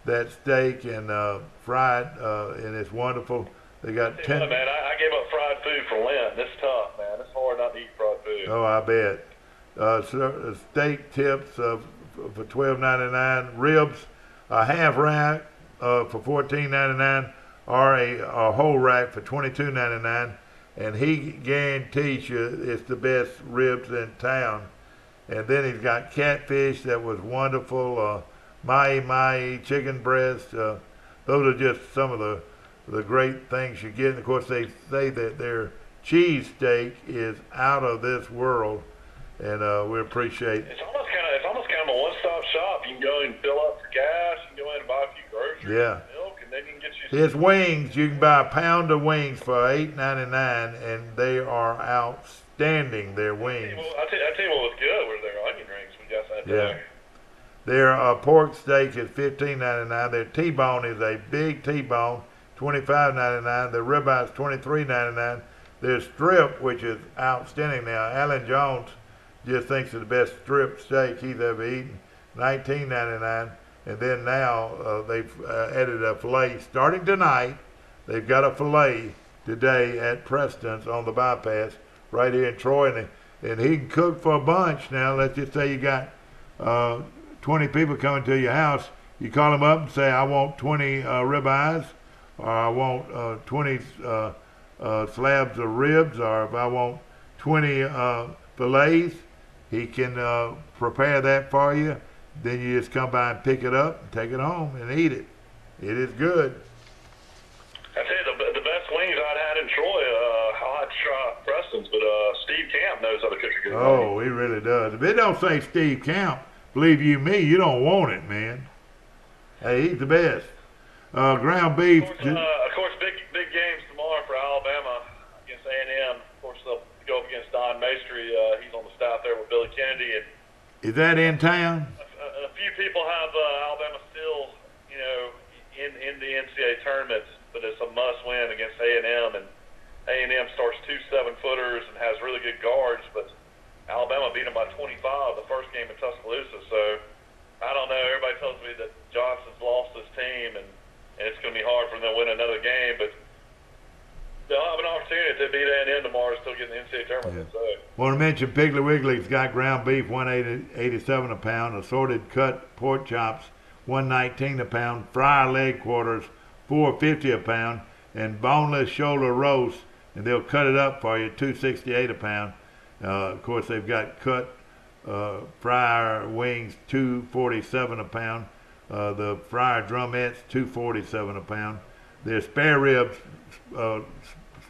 that steak and fry it, and it's wonderful. They got man, I gave up fried food for Lent. It's tough, man. It's hard not to eat fried food. Oh, I bet. Steak tips for $12.99. Ribs, a half rack for $14.99, or a whole rack for $22.99. And he guarantees you it's the best ribs in town. And then he's got catfish that was wonderful, mahi, chicken breast. Those are just some of the great things you get. And of course, they say that their cheese steak is out of this world, and we appreciate. It's almost kind of a one-stop shop. You can go and fill up for gas. You can go in and buy a few groceries, milk, and then you can get you. His wings, you can buy a pound of wings for $8.99, and they are outstanding. Their wings. I tell you what was good was their onion rings. We got that there. Their pork steak is $15.99. Their T-bone is a big T-bone, $25.99. Their ribeye is $23.99. Their strip, which is outstanding now, Alan Jones just thinks it's the best strip steak he's ever eaten, $19.99. And then now they've added a filet starting tonight. They've got a filet today at Preston's on the bypass right here in Troy, and he can cook for a bunch now. Let's just say you got 20 people coming to your house. You call them up and say, I want 20 ribeyes, or I want 20 slabs of ribs, or if I want 20 fillets, he can prepare that for you. Then you just come by and pick it up and take it home and eat it. It is good. I tell you, the best wings I'd had in Troy, I'll have to try Preston's, but Steve Camp knows how to cook a good Oh, he really does. If it don't say Steve Camp, believe you me, you don't want it, man. Hey, he's the best. Ground beef. Of course, big games tomorrow for Alabama against A&M. Of course, they'll go up against Don Maestri. He's on the staff there with Billy Kennedy. And is that in town? A few people have Alabama still, in the NCAA tournament, but it's a must-win against A&M. And A&M starts 2 7-footers and has really good guards, but Alabama beat them by 25 the first game in Tuscaloosa. So I don't know. Everybody tells me that Johnson's lost his team, and it's going to be hard for them to win another game, but they'll have an opportunity to beat A&M tomorrow and still get in the NCAA tournament. So. Want to mention Piggly Wiggly's got ground beef $187 a pound, assorted cut pork chops $119 a pound, fryer leg quarters $4.50 a pound, and boneless shoulder roast, and they'll cut it up for you $2.68 a pound. Of course, they've got cut fryer wings $2.47 a pound. The fryer drumettes $2.47 a pound. Their spare ribs,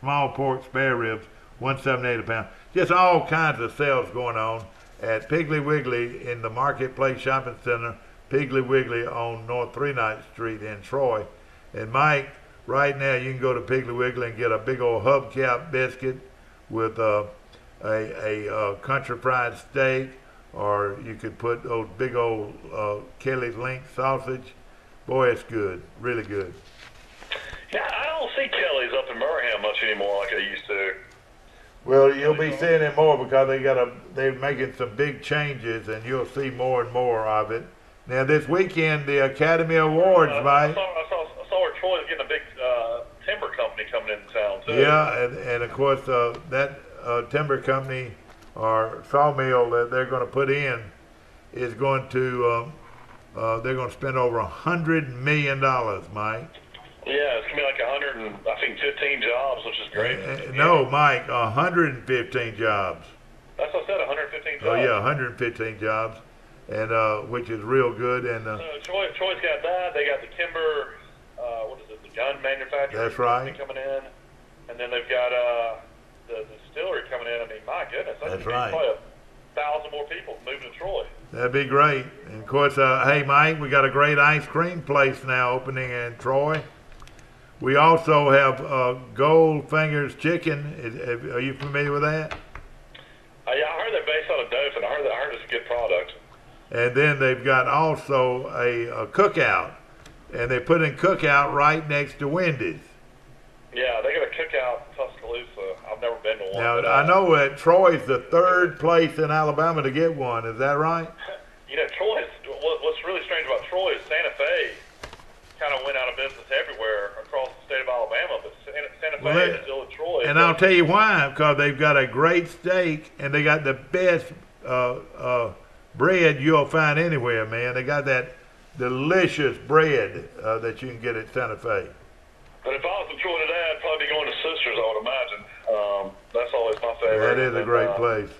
small pork spare ribs, $1.78 a pound. Just all kinds of sales going on at Piggly Wiggly in the Marketplace Shopping Center. Piggly Wiggly on North 3-Night Street in Troy. And Mike, right now you can go to Piggly Wiggly and get a big old hubcap biscuit with a country fried steak, or you could put those big old Kelly's Link sausage. Boy, it's good, really good. Yeah, I don't see Kelly's up in Birmingham much anymore like I used to. Well, you'll be seeing it more because they're making some big changes, and you'll see more and more of it. Now, this weekend, the Academy Awards, Mike. I saw where Troy's getting a big timber company coming into town, too. Yeah, and of course, that timber company or sawmill that they're going to put in is going to, they're going to spend over $100 million, Mike. Yeah, it's going to be like 15 jobs, which is great. No, Mike, 115 jobs. That's what I said, 115 jobs. Oh, yeah, 115 jobs, and which is real good. And so Troy's got that. They got the timber, the gun manufacturer. That's right. Coming in. And then they've got the distillery coming in. I mean, my goodness. That's right. 1,000 more people moving to Troy. That'd be great. And of course, hey Mike, we got a great ice cream place now opening in Troy. We also have Goldfinger's Chicken. Are you familiar with that? Yeah, I heard they're based on a Dothan. I heard it's a good product. And then they've got also a cookout, and they put in cookout right next to Wendy's. Yeah, they got a cookout in Tuscaloosa. I've never been to one. Now, but, I know that Troy's the third place in Alabama to get one. Is that right? You know, what's really strange about Troy is Santa Fe kind of went out of business everywhere across the state of Alabama, but Santa Fe is still in Troy. And I'll tell you why, because they've got a great steak, and they got the best bread you'll find anywhere, man. They got that delicious bread that you can get at Santa Fe. But if I was in Troy today, I'd probably be going to Sisters, I would imagine. That's always my favorite. That is a great place.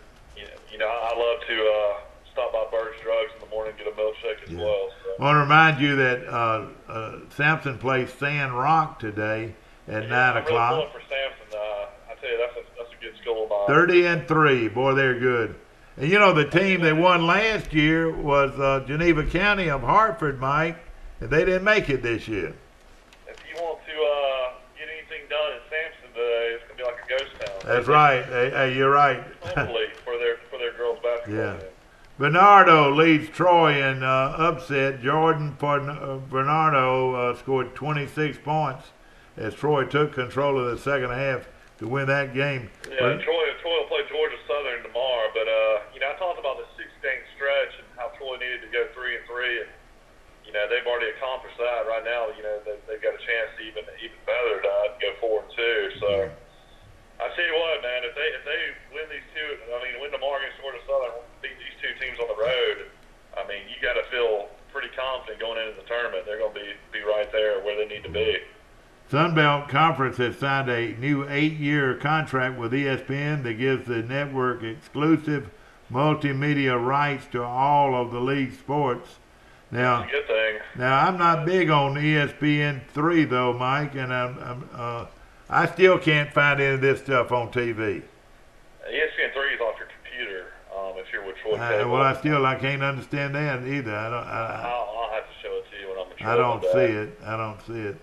You know, I love to stop by Bird's Drugs in the morning and get a milkshake as well. So. I want to remind you that Sampson plays Sand Rock today at 9 o'clock. I'm really pulling for Sampson. I tell you, that's a good school of mine. 30-3. Boy, they're good. And you know, the team that won last year was Geneva County of Hartford, Mike, and they didn't make it this year. If you want to get anything done in Sampson today, it's going to be like a ghost town. That's right. Hey, you're right. Hopefully for their girls basketball yeah. game. Bernardo leads Troy in upset. Jordan Bernardo scored 26 points as Troy took control of the second half to win that game. Yeah, Troy will play Georgia Southern tomorrow, but you know, I talked about the 6-game stretch and how Troy needed to go 3-3, and you know, they've already accomplished that. Right now, you know, they've got a chance to even better to go 4-2. So I tell you what, man, if they win these two, I mean, win tomorrow against Georgia Southern, beat these two teams on the road, I mean, you got to feel pretty confident going into the tournament. They're going to be right there where they need to be. Sunbelt Conference has signed a new 8-year contract with ESPN that gives the network exclusive multimedia rights to all of the league sports. Now, that's a good thing. Now, I'm not big on ESPN3 though, Mike, and I still can't find any of this stuff on TV. ESPN3 is off your computer if you're with Troy Cable. Well, I can't understand that either. I'll have to show it to you when I'm in I don't see it.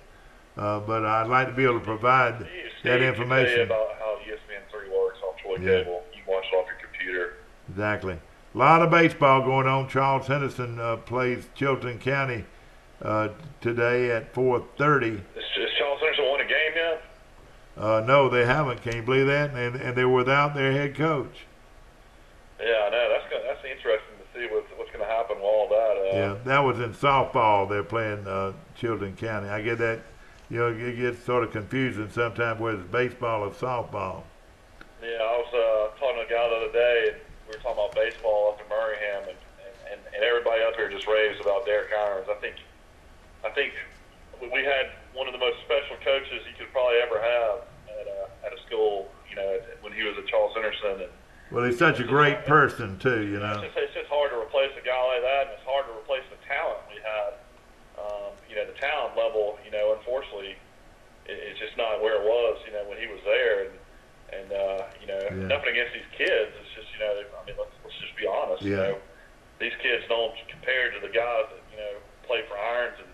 But I'd like to be able to provide that information. Tell you about how ESPN3 works off Troy Cable. You can watch it off your computer. Exactly. A lot of baseball going on. Charles Henderson plays Chilton County today at 4:30. Is Charles Henderson won a game yet? No, they haven't. Can you believe that? And they're without their head coach. Yeah, I know. That's interesting to see what's going to happen with all that. Yeah, that was in softball. They're playing Chilton County. I get that. You know, it gets sort of confusing sometimes whether it's baseball or softball. Yeah, I was talking to a guy the other day, and we were talking about baseball up in Birmingham, and everybody up here just raves about Derek Irons. I think we had one of the most special coaches you could probably ever have at a school, you know, when he was at Charles Henderson. Well, he's such a great person, too, you know. It's just hard to replace a guy like that, and it's hard to replace the talent we had. You know, the talent level, you know, unfortunately, it's just not where it was, you know, when he was there. And you know, nothing against these kids. It's just, you know, I mean, let's just be honest. Yeah. You know, these kids don't compare to the guys that, you know, play for Irons, and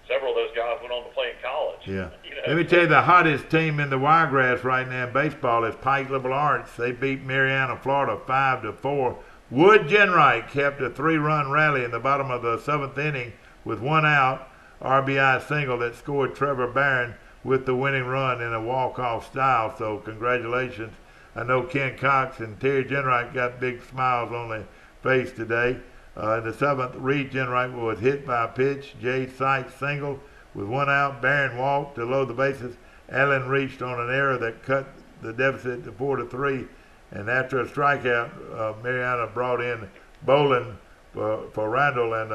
several of those guys went on to play in college. Yeah. You know, Let me tell you, the hottest team in the Wiregrass right now in baseball is Pike Liberal Arts. They beat Mariana, Florida 5-4. Wood Genwright kept a 3-run rally in the bottom of the 7th inning with 1 out. RBI single that scored Trevor Barron with the winning run in a walk-off style. So congratulations. I know Ken Cox and Terry Genwright got big smiles on their face today. In the 7th, Reed Genwright was hit by a pitch. Jay Sykes single with 1 out. Barron walked to load the bases. Allen reached on an error that cut the deficit to 4-3. And after a strikeout, Mariana brought in Bolin for Randall, and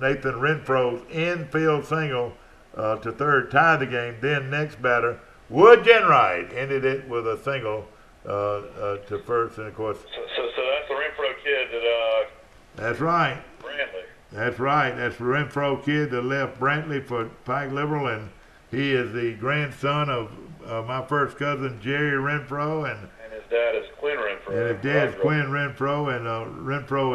Nathan Renfro's infield single to third tied the game. Then next batter, Wood Genwright, ended it with a single to first, and of course. So that's the Renfro kid that. That's right. Brantley. That's right. That's the Renfro kid that left Brantley for Pike Liberal, and he is the grandson of my first cousin Jerry Renfro, and his dad is Quinn Renfro. for. And his dad's Quinn Renfro,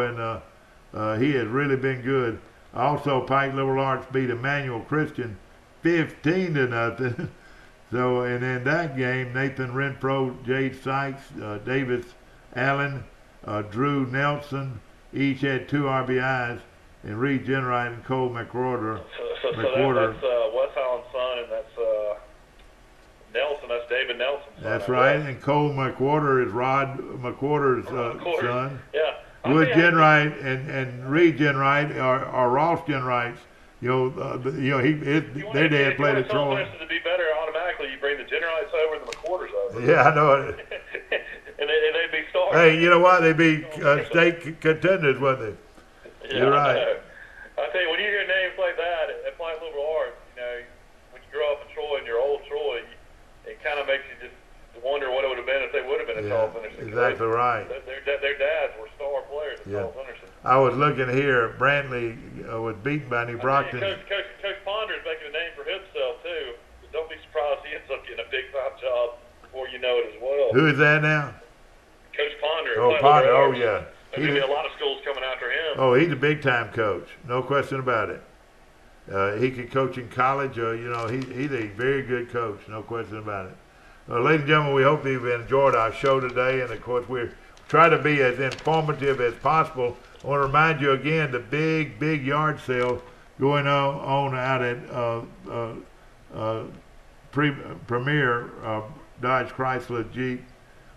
and he has really been good. Also, Pike Liberal Arts beat Emmanuel Christian 15-0. So, and in that game, Nathan Renfro, Jade Sykes, Davis Allen, Drew Nelson each had 2 RBIs, and Reed Jenright and Cole McWhorter. So that's Wes Allen's son, and that's Nelson. That's David Nelson's son. That's right, and Cole McWhorter is Rod McWhorter's son. Yeah. Wood Jenright and Reed Jenright are Ross Jenright's. Their dad played at Troy. To be better, automatically you bring the Jenrights over and the McWhorters over. Yeah, I know it. and they'd be stars. Hey, you know what? They'd be state contenders, wouldn't they? Yeah, You're right. I tell you, when you hear names like that at Pike Liberal Arts, when you grow up in Troy and you're old Troy, it kind of makes you just wonder what it would have been if they would have been at Charles Henderson. Exactly right. Their dads were star players at Charles Henderson. I was looking here. Brantley was beaten by New Brockton. Coach Ponder is making a name for himself too. Don't be surprised he ends up getting a big time job before you know it as well. Who is that now? Coach Ponder. Oh, Ponder. Oh, yeah. There's going to be a lot of schools coming after him. Oh, he's a big-time coach. No question about it. He could coach in college. He's a very good coach. No question about it. Ladies and gentlemen, we hope you've enjoyed our show today. And, of course, we're trying to be as informative as possible. I want to remind you again the big yard sale going on out at Premier Dodge Chrysler Jeep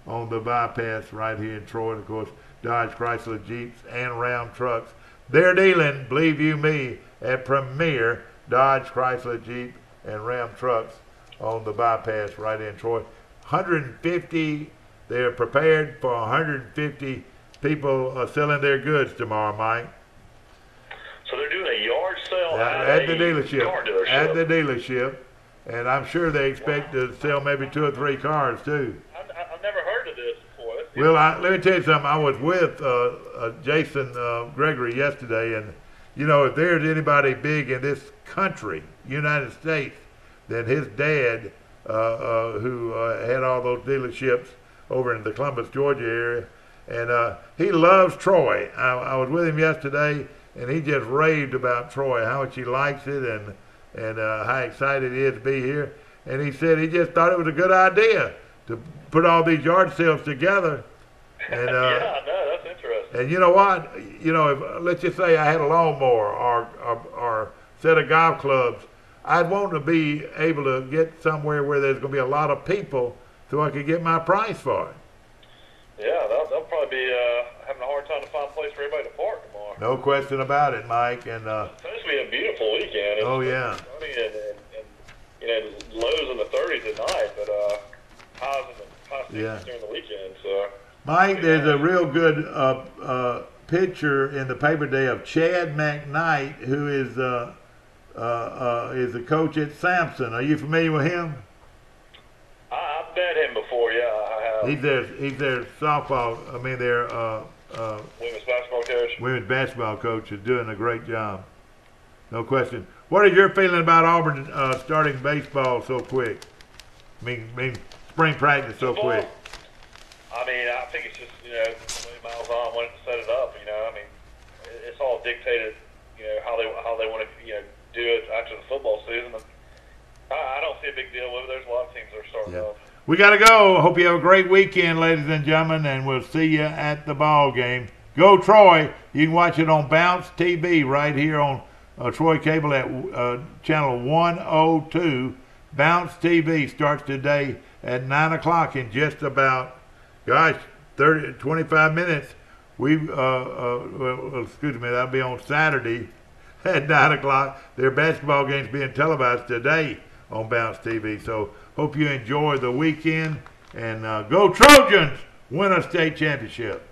on the bypass right here in Troy. And, of course, Dodge Chrysler Jeeps and Ram trucks. They're dealing, believe you me, at Premier Dodge Chrysler Jeep and Ram trucks on the bypass right in Troy. 150, they're prepared for 150 people selling their goods tomorrow, Mike. So they're doing a yard sale at the dealership. At the dealership. And I'm sure they expect to sell maybe 2 or 3 cars, too. I've never heard of this before. Well, let me tell you something. I was with Jason Gregory yesterday, and, if there's anybody big in this country, United States, than his dad, who had all those dealerships over in the Columbus, Georgia area, and he loves Troy. I was with him yesterday, and he just raved about Troy, how much he likes it, and how excited he is to be here. And he said he just thought it was a good idea to put all these yard sales together. And, that's interesting. And you know what? If, let's just say I had a lawnmower or set of golf clubs, I'd want to be able to get somewhere where there's going to be a lot of people so I could get my price for it. Yeah, they'll probably be having a hard time to find a place for everybody to park tomorrow. No question about it, Mike. And it's supposed to be a beautiful weekend. Oh, yeah. Sunny and lows in the 30s at night, but highs in the high 60s during the weekend. So, Mike, there's a real good picture in the paper today of Chad McKnight, who is the coach at Sampson. Are you familiar with him? I've met him before. Yeah, I have. He's their softball. Their women's basketball coach. Women's basketball coach is doing a great job. No question. What is your feeling about Auburn starting baseball so quick? Spring practice so quick. I think it's just Miles on wanted to set it up. It's all dictated. How they want to do it after the football season. I don't see a big deal with it. There's a lot of teams that are starting off. We got to go. Hope you have a great weekend, ladies and gentlemen, and we'll see you at the ball game. Go Troy. You can watch it on Bounce TV right here on Troy Cable at channel 102. Bounce TV starts today at 9 o'clock in just about, 25 minutes. That'll be on Saturday at 9 o'clock. Their basketball game's being televised today on Bounce TV. So hope you enjoy the weekend. And go Trojans! Win a state championship.